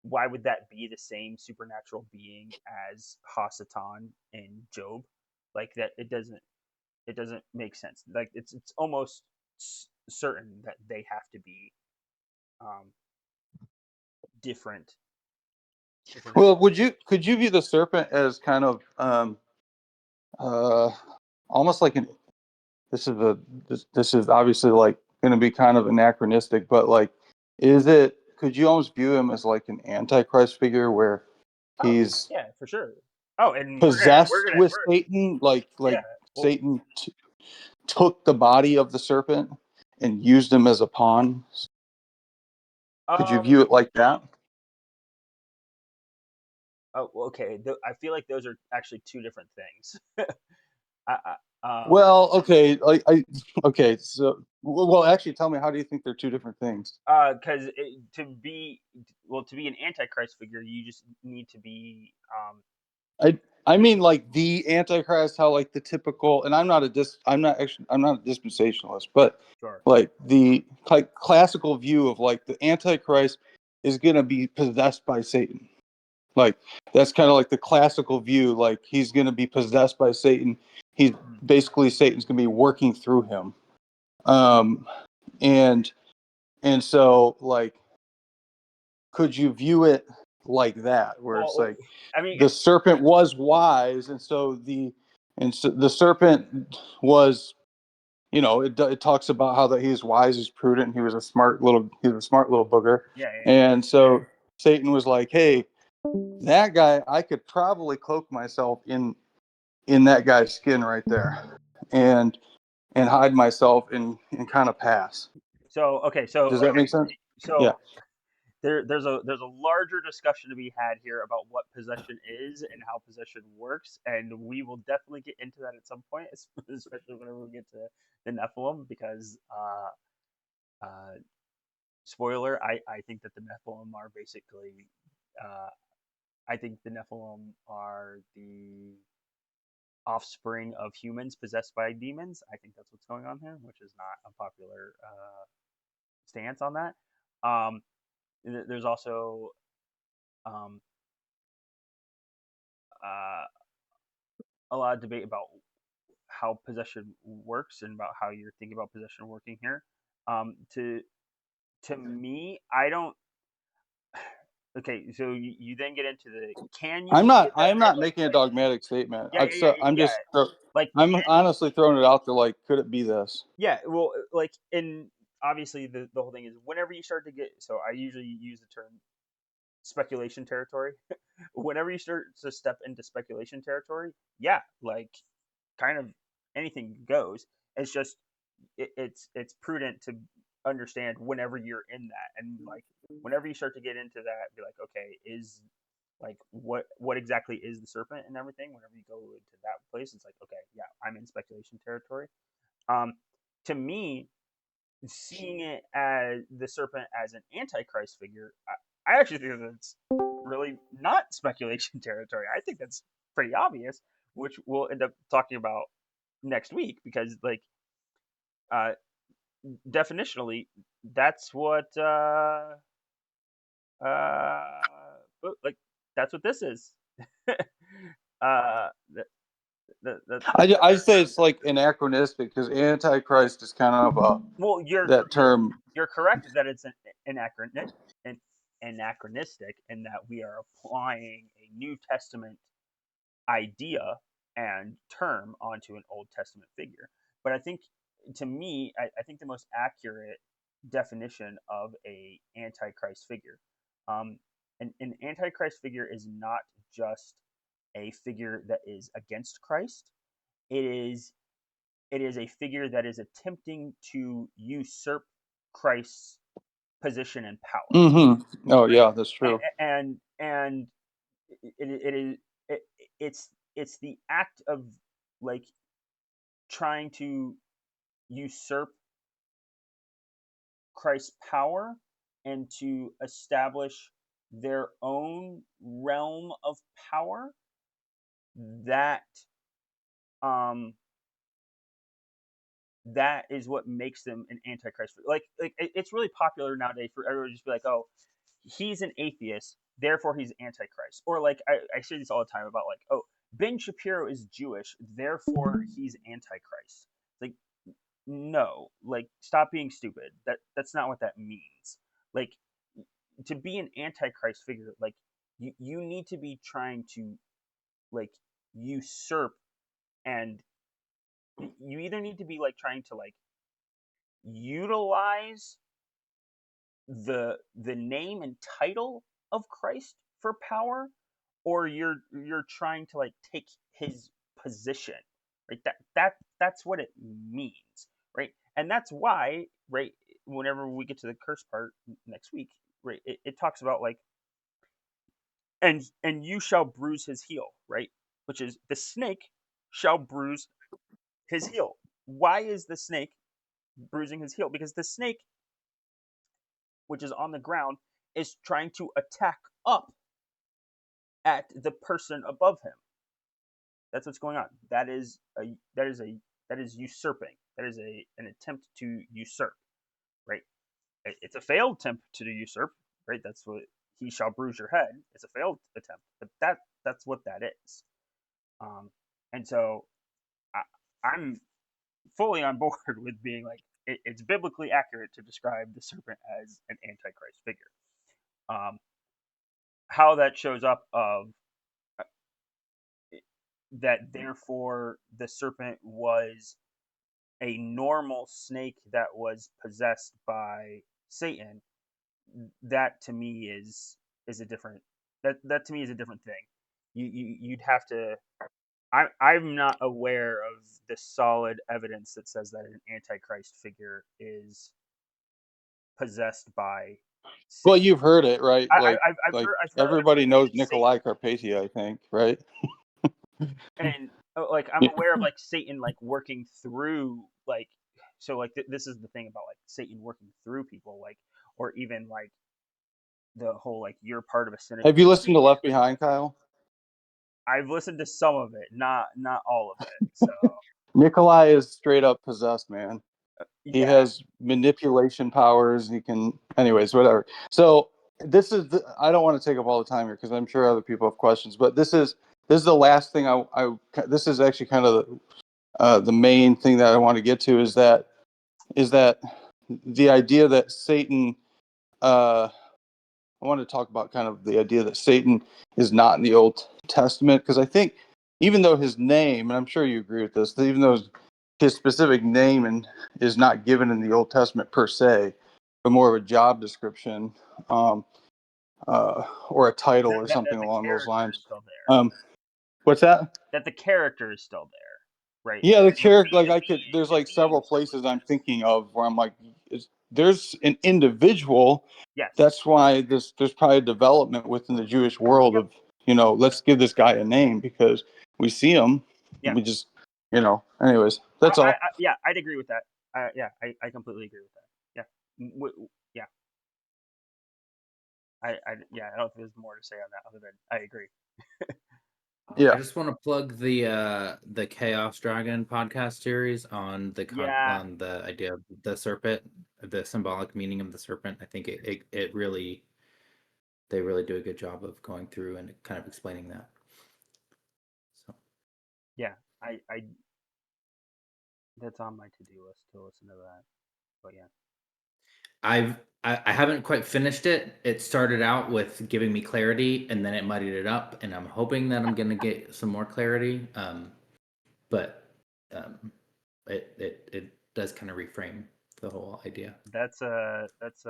why would that be the same supernatural being as Hasatan in Job? Like that, it doesn't make sense. Like it's almost certain that they have to be um, different Well, supernatural. could you view the serpent as kind of uh almost like an this is obviously like going to be kind of anachronistic, but like, is it? Could you almost view him as like an antichrist figure where Oh he's yeah, for sure. Oh, and possessed with Satan, yeah. like Well, Satan took the body of the serpent and used him as a pawn? Could you um, view it like that? oh, well, okay. I feel like those are actually two different things. Um, Well, okay, okay, so well, actually, tell me, how do you think they're two different things? because to be to be an antichrist figure, you just need to be I I mean, like the Antichrist, how like the typical, and I'm not a dispensationalist, but sure. like the like classical view of like the Antichrist is gonna be possessed by Satan. Like, that's kind of like the classical view. Like, he's gonna be possessed by Satan. He's Mhm. basically, Satan's gonna be working through him. Um, and and so like, could you view it like that, where it's Well, like I mean, the serpent was wise, and so the serpent was, it talks about how that he's wise, he's prudent, he's a smart little booger, yeah, yeah, and so Satan was like, hey, that guy, I could probably cloak myself in that guy's skin right there, and hide myself and kind of pass. So Does that make sense? Yeah. so there's a larger discussion to be had here about what possession is and how possession works, and we will definitely get into that at some point, especially whenever we get to the Nephilim, because uh, spoiler, I think that the Nephilim are basically uh, I think the Nephilim are the offspring of humans possessed by demons. I think that's what's going on here, which is not a popular stance on that. Um, there's also um, uh, a lot of debate about how possession works and about how you're thinking about possession working here. To me, I don't. Okay, so you then get into the can you say that I'm not making a dogmatic statement. yeah, yeah, yeah, I'm yeah. just Like I'm can honestly throwing it out there, like, could it be this? yeah, well, like in obviously the whole thing is whenever you start to get so I usually use the term speculation territory. Whenever you start to step into speculation territory, yeah, like kind of anything goes. It's just it's prudent to understand whenever you're in that, and like whenever you start to get into that, be like, okay, is like what exactly is the serpent and everything. Whenever you go into that place, it's like, okay, yeah, I'm in speculation territory. Um, to me, seeing it as the serpent as an antichrist figure, I actually think that's really not speculation territory. I think that's pretty obvious, which we'll end up talking about next week because, like, uh, definitionally, that's what uh, like that's what this is. That, I say it's like anachronistic because antichrist is kind of well, that term. you're correct that it's an anachronistic, an anachronistic, in that we are applying a New Testament idea and term onto an Old Testament figure. But I think, to me, I think the most accurate definition of a antichrist figure, um, an antichrist figure is not just a figure that is against Christ. It is it is a figure that is attempting to usurp Christ's position and power. Mm-hmm. Oh Right? yeah, that's true. And it is it, it's the act of like trying to usurp Christ's power and to establish their own realm of power that um that is what makes them an antichrist. Like it's really popular nowadays for everyone to just be like, oh, he's an atheist, therefore he's antichrist. Or like I say this all the time about like, oh, Ben Shapiro is Jewish, therefore he's antichrist. Like, no, like stop being stupid. That's not what that means. Like, to be an antichrist figure, like you need to be trying to like usurp, and you either need to be like trying to like utilize the name and title of Christ for power, or you're trying to like take his position, right? That's what it means, right? And that's why, right, whenever we get to the curse part next week, right, it talks about like, and you shall bruise his heel, right? Which is the snake shall bruise his heel. Why is the snake bruising his heel? Because the snake, which is on the ground, is trying to attack up at the person above him. That's what's going on. That is usurping. That is an attempt to usurp, right? It's a failed attempt to usurp, right? That's what he shall bruise your head. It's a failed attempt, but that's what that is. Um, and so I, I'm fully on board with being like it's biblically accurate to describe the serpent as an antichrist figure. Um, how that shows up of that therefore the serpent was a normal snake that was possessed by Satan, that to me is a different that to me is a different thing. You'd have to. I'm not aware of the solid evidence that says that an antichrist figure is possessed by Well, Satan. you've heard it, right? Like I've everybody heard knows Satan, Nikolai Carpathia, I think, right? and like I'm Yeah. aware of like Satan like working through like, so like this is the thing about like Satan working through people, like, or even like the whole like you're part of a Have sinister you listened to scheme. Left Behind, Kyle? I've listened to some of it, not all of it. So Nikolai is straight up possessed, man. He yeah, has manipulation powers. He can, anyways, whatever. So this is, I don't want to take up all the time here because I'm sure other people have questions, but this is the last thing this is actually kind of the main thing that I want to get to is that the idea that Satan, I want to talk about kind of the idea that Satan is not in the Old Testament because I think even though his name, and I'm sure you agree with this, that even though his specific name is not given in the Old Testament per se, but more of a job description. Um, or a title that, or that, something that the along those character is lines. still there. What's that? That the character is still there, right? Yeah, the character, like The I could, there's the like being several still places I'm exists. thinking of where I'm like, there's an individual. Yes. That's why there's probably development within the Jewish world Yep. of, let's give this guy a name because we see him. Yeah. We just, anyways, that's all. Yeah, I'd agree with that. Yeah, I completely agree with that. Yeah. Yeah. I don't think there's more to say on that other than I agree. Yeah. I just want to plug the Chaos Dragon podcast series on Yeah. on the idea of the serpent, the symbolic meaning of the serpent. I think it really, they really do a good job of going through and kind of explaining that. So Yeah. I that's on my to-do list to listen to that. But yeah. I haven't quite finished it. It started out with giving me clarity, and then it muddied it up, and I'm hoping that I'm gonna get some more clarity. But it does kind of reframe the whole idea. That's a that's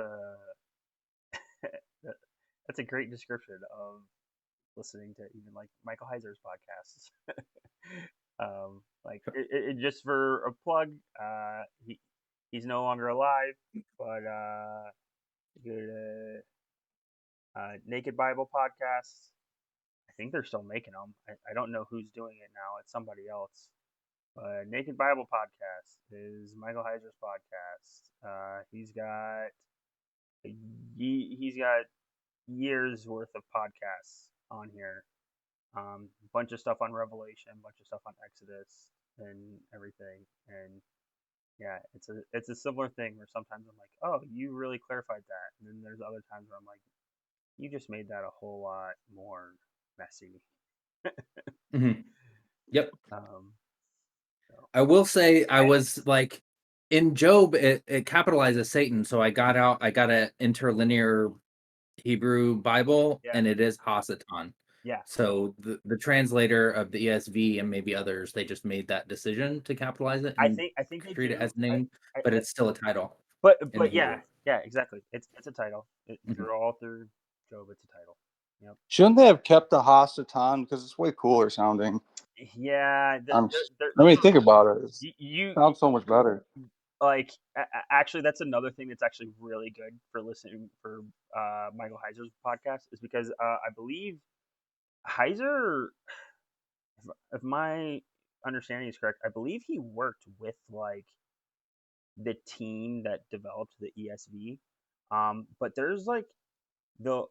a great description of listening to even like Michael Heiser's podcasts. Like just for a plug, he's no longer alive, but good Naked Bible podcasts. I think they're still making them. I don't know who's doing it now. It's somebody else. But Naked Bible podcast is Michael Heiser's podcast. He's got years worth of podcasts on here. Bunch of stuff on Revelation, bunch of stuff on Exodus and everything. And yeah, it's a similar thing where sometimes I'm like, oh, you really clarified that, and then there's other times where I'm like, you just made that a whole lot more messy. Mm-hmm. Yep. So. I will say I was like in Job, it capitalizes Satan, so I got a interlinear Hebrew Bible, Yeah, and it is Hasatan. yeah. So the translator of the ESV and maybe others, they just made that decision to capitalize it and I think they treat it do. as a name, but it's still a title in the But yeah, Hebrew. yeah, exactly. It's a title. Mm-hmm. Through all through Job, it's a title. Yep. Shouldn't they have kept the Hasatan because it's way cooler sounding? Yeah, I mean, think about it. It you sounds so much better. like actually that's another thing that's actually really good for listening for Michael Heiser's podcast is because I believe Heiser, if my understanding is correct, I believe he worked with like the team that developed the ESV. But there's like the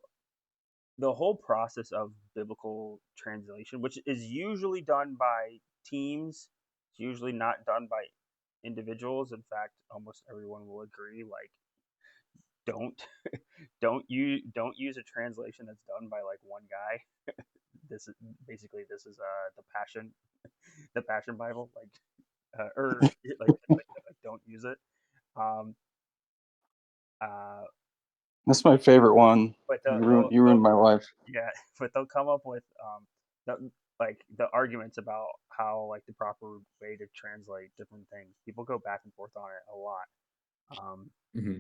the whole process of biblical translation, which is usually done by teams. It's usually not done by individuals. In fact, almost everyone will agree like don't don't use a translation that's done by like one guy. This is basically this is the passion the passion Bible like or like don't use it. Um That's my favorite one. but You ruined my life. yeah, but they'll come up with like the arguments about how like the proper way to translate different things. People go back and forth on it a lot. Um, Mm-hmm.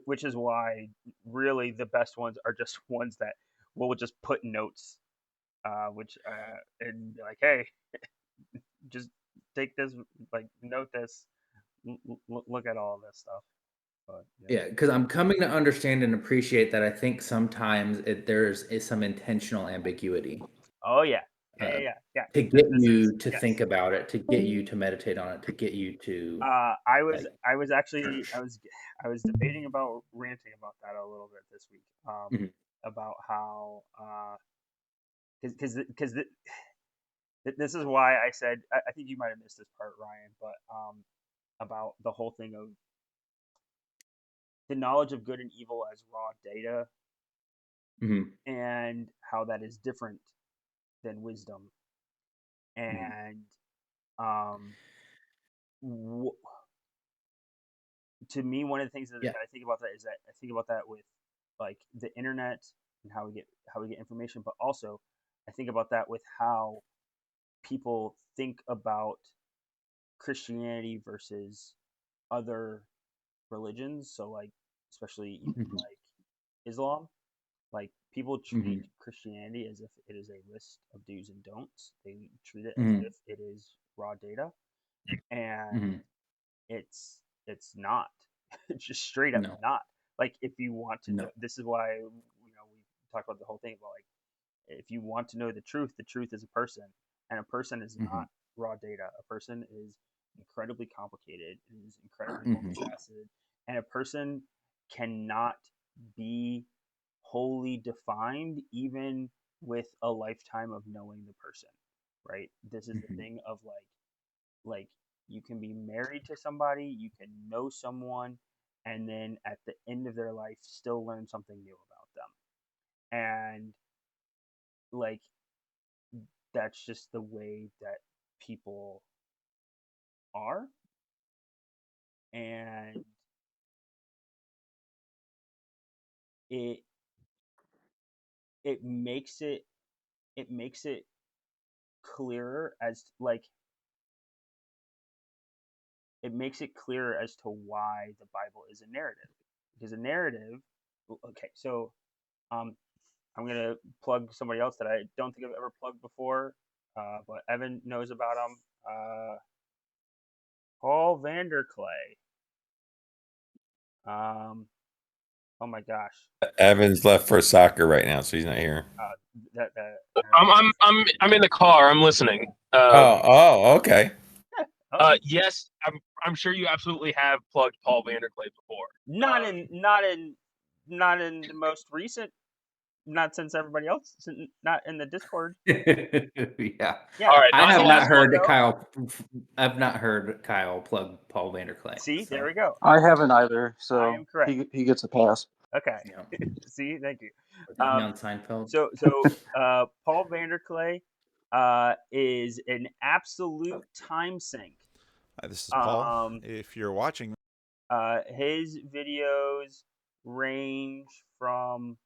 which is why really the best ones are just ones that will just put notes, which and be like, hey, just take this, like note this, look at all this stuff. But Yeah, because I'm coming to understand and appreciate that I think sometimes there's some intentional ambiguity oh yeah, uh, to This get is you to yes. think about it, to get you to meditate on it, to get you to like. I was actually I was debating about ranting about that a little bit this week. Mhm. About how because this is why I said I think you might have missed this part, Ryan, but about the whole thing of the knowledge of good and evil as raw data Mhm. and how that is different than wisdom Mhm. and um w- to me one of the things Yeah. that I think about that is that I think about that with like the internet and how we get information, but also I think about that with how people think about Christianity versus other religions. So like especially even Mhm. like Islam. Like people treat Christianity as if it is a list of do's and don'ts. They treat it as if it is raw data, and it's not. It's just straight up No, not. Like if you want to know, no. this is why we talk about the whole thing about like if you want to know the truth is a person, and a person is not raw data. A person is incredibly complicated. It is incredibly multifaceted, and a person cannot be wholly defined even with a lifetime of knowing the person, right? This is the thing of like you can be married to somebody, you can know someone, and then at the end of their life still learn something new about them. And like that's just the way that people are, and it it makes it it makes it clearer as like it makes it clearer as to why the Bible is a narrative. Because a narrative, okay, so um, I'm gonna plug somebody else that I don't think I've ever plugged before, but Evan knows about him. Paul Vanderklay. Um, oh my gosh, Evan's left for soccer right now, so he's not here. that I'm in the car. I'm listening. Okay. Yes, I'm sure you absolutely have plugged Paul Vanderklay before. Not in the most recent, not since everybody else, not in the Discord. Yeah. Yeah, All right. I have not heard ago. Kyle. I've not heard Kyle plug Paul Vanderklay. See, so. there we go. I haven't either, I so am correct. he gets a pass. Okay. Yeah. See, thank you. On Seinfeld. So Paul Vanderklay is an absolute time sink. This is Paul. If you're watching, his videos range from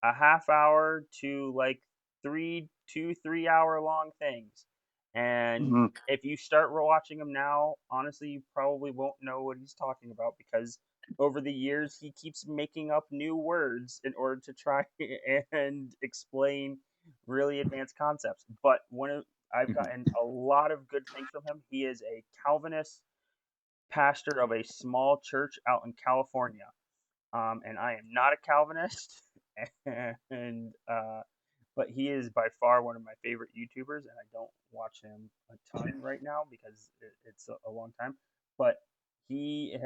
a half hour to like 3 hour long things. And if you start watching him now, honestly, you probably won't know what he's talking about because over the years he keeps making up new words in order to try and explain really advanced concepts. But I've gotten a lot of good things from him. He is a Calvinist pastor of a small church out in California. And I am not a Calvinist, and but he is by far one of my favorite YouTubers, and I don't watch him a ton right now because it's a long time. But he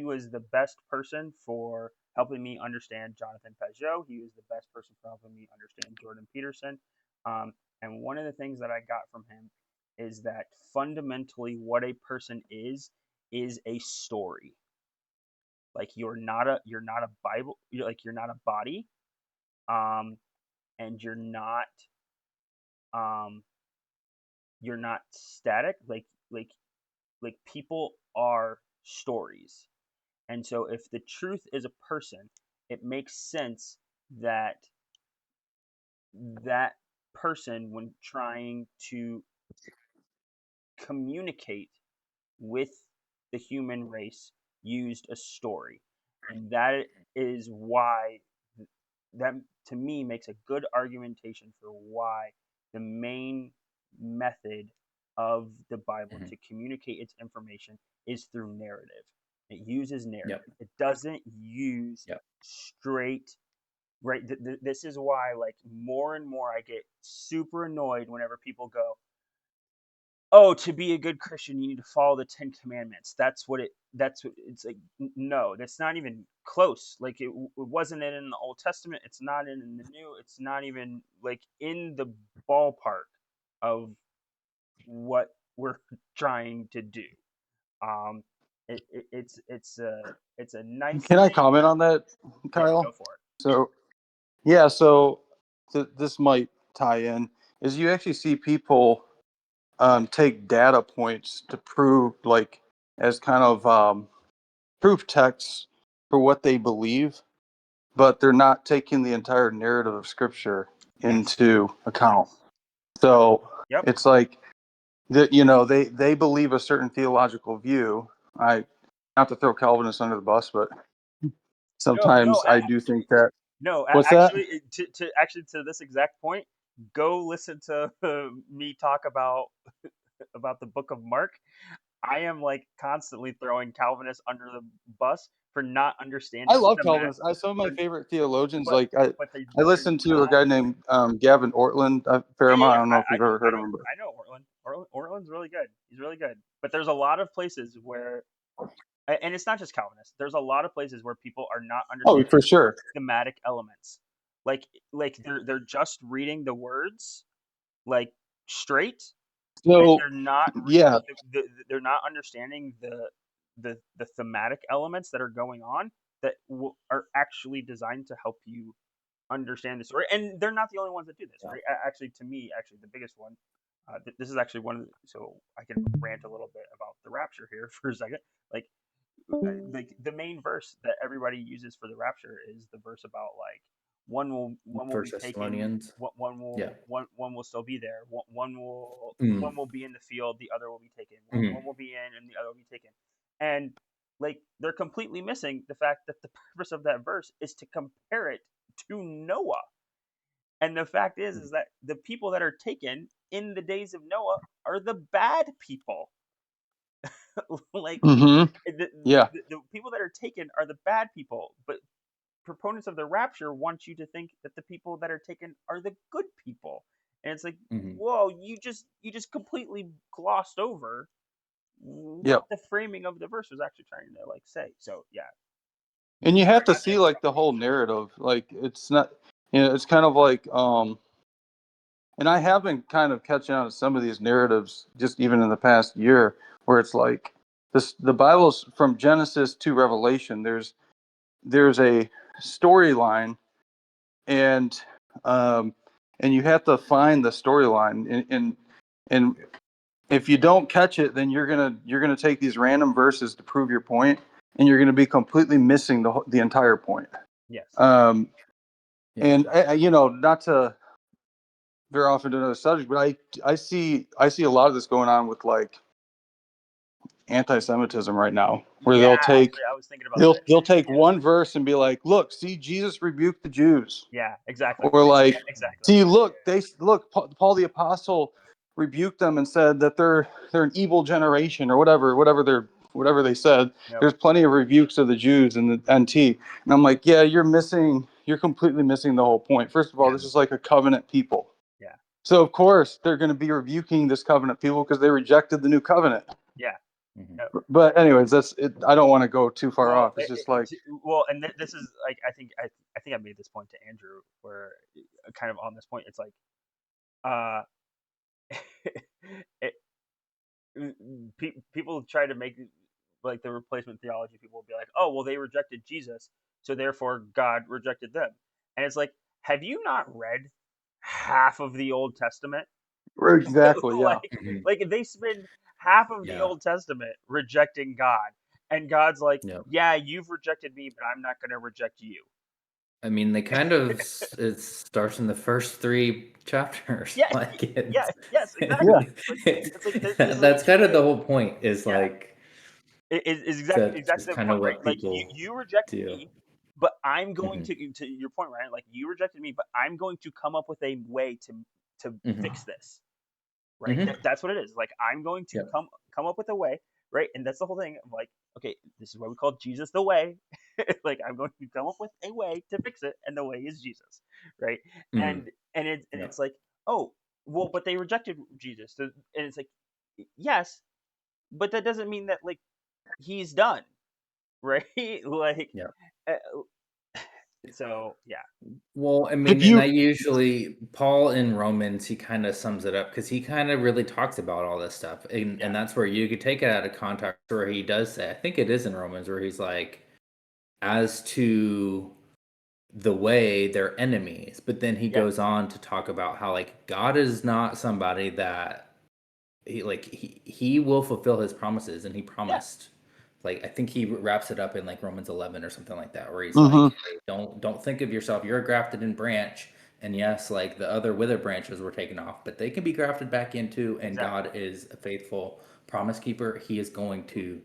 was the best person for helping me understand Jonathan Pageau. He was the best person for helping me understand Jordan Peterson. And one of the things that I got from him is that fundamentally what a person is a story. Like you're not a Bible, you're not a body, and you're not static. Like people are stories. And so if the truth is a person, it makes sense that that person, when trying to communicate with the human race, used a story. And that is why that to me makes a good argumentation for why the main method of the Bible to communicate its information is through narrative. It uses narrative. It doesn't use straight right. This is why like more and more I get super annoyed whenever people go, oh, to be a good Christian, you need to follow the 10 Commandments. That's what it's like. No, that's not even close. Like it wasn't in the Old Testament. It's not in the New. It's not even like in the ballpark of what we're trying to do. It's a nice. Can I comment on that, Kyle? Yeah, go for it. So, yeah, so this might tie in. Is you actually see people take data points to prove, like, as kind of proof texts for what they believe, but they're not taking the entire narrative of Scripture into account. So it's like that, they believe a certain theological view. Not to throw Calvinists under the bus, but sometimes I do think that No, What's that? actually, to this exact point, go listen to me talk about the Book of Mark. I am like constantly throwing Calvinists under the bus for not I understanding love the Calvinists. Some of my but favorite theologians, but like they're I listened to a not. guy named Gavin Ortland a fair Yeah, yeah, amount. I yeah. don't know if you've ever heard of him, but I know Ortland. Ortland's really good. He's really good. But there's a lot of places where, and it's not just Calvinists. There's a lot of places where people are not oh, understanding for sure. thematic elements. Like they're just reading the words like straight, and So they're not yeah, reading they're not understanding the thematic elements that are going on that are actually designed to help you understand the story. And they're not the only ones that do this, right? Actually, to me, actually the biggest one. This is actually one of the, so I can rant a little bit about the rapture here for a second. Like, like the main verse that everybody uses for the rapture is the verse about like one will be First taken, Thessalonians. Yeah. one will still be there, Mm. one will be in the field, the other will be taken, Mhm. one will be in and the other will be taken, and like they're completely missing the fact that the purpose of that verse is to compare it to Noah. And the fact is that the people that are taken in the days of Noah are the bad people. Like hmm yeah. the people that are taken are the bad people, but proponents of the rapture want you to think that the people that are taken are the good people. And it's like, Mhm. whoa, you just completely glossed over Yep. what the framing of the verse was actually trying to like say. So yeah. And you have to Not to see like the whole narrative. Like it's not, it's kind of like and I have been kind of catching on to some of these narratives just even in the past year where it's like the Bible's from Genesis to Revelation. There's a storyline and um and you have to find the storyline and if you don't catch it, then you're gonna take these random verses to prove your point, and you're gonna be completely missing the entire point. Yes. Yeah. And not to veer off into another subject, but I see a lot of this going on with like anti-Semitism right now, where Yeah, they'll take actually, I was thinking about they'll that. they'll take one verse and be like, look, see, Jesus rebuked the Jews, Yeah, exactly. or like, Exactly. see, look, Paul the apostle rebuked them and said that they're an evil generation or whatever they said. Yep. There's plenty of rebukes of the Jews in the NT, and I'm like, yeah, you're completely missing the whole point. First of all, this is like a covenant people. Yeah. So of course they're going to be rebuking this covenant people because they rejected the new covenant. Yeah. Mhm. Yep. But anyways, that's it. I don't want to go too far off. It's just like, And this is like I think I made this point to Andrew where kind of on this point it's like uh it, people try to make like the replacement theology. People will be like, oh well, they rejected Jesus, so therefore God rejected them. And it's like, have you not read half of the Old Testament? exactly, yeah. Mhm. Like they spend half of the Yeah. Old Testament rejecting God, and God's like, Yep. yeah, you've rejected me, but I'm not going to reject you. I mean, they kind of it starts in the first 3 chapters. Yeah, Like yeah, it's, yes, exactly. Yeah. It's like this is that's kind of the whole point. Is yeah, like is that's exactly the kind point, of right? what Like people you rejected do. me, but I'm going Hmm. to your point, Ryan. Like you rejected me, but I'm going to come up with a way to Hmm. fix this. Right? Hmm. That's what it is. Like I'm going to Yep. come up with a way, right? And that's the whole thing of like, okay, this is why we call Jesus the way. Like I'm going to come up with a way to fix it, and the way is Jesus, right? Hmm. And Yep. it's like, oh, well, but they rejected Jesus, and it's like, yes, but that doesn't mean that like he's done, right? Like, Yep. uh, so yeah, Well, I Have mean, and you I usually Paul in Romans, he kind of sums it up because he kind of really talks about all this stuff, and yeah, that's where you could take it out of context. Where he does say, I think it is in Romans, where he's like, as to the way, they're enemies, but then he yeah, goes on to talk about how like God is not somebody that he will fulfill his promises, and he yeah, promised. Like I think he wraps it up in like Romans 11 or something like that, where he's like, hmm hey, don't think of yourself. You're a grafted in branch, and yes, like the other withered branches were taken off, but they can be grafted back into. And exactly, God is a faithful promise keeper. He is going to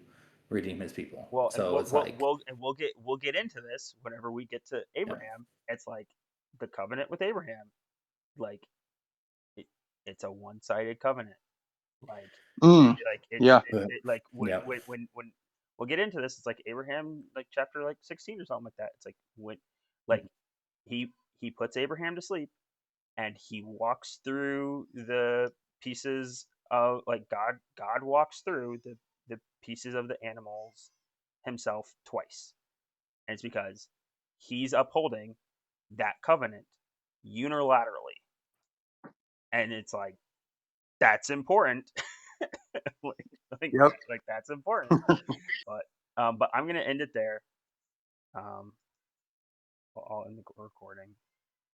redeem his people. Well, and So it's like, we'll get into this whenever we get to Abraham. It's like the covenant with Abraham, like it's a one-sided covenant. Like Yeah. when we'll get into this, it's like Abraham, like chapter like 16 or something like that. It's like when like he puts Abraham to sleep, and he walks through the pieces of like God walks through the pieces of the animals himself twice, and it's because he's upholding that covenant unilaterally, and it's like that's important. Yep. like that's important. But I'm gonna end it there. I'll end the recording.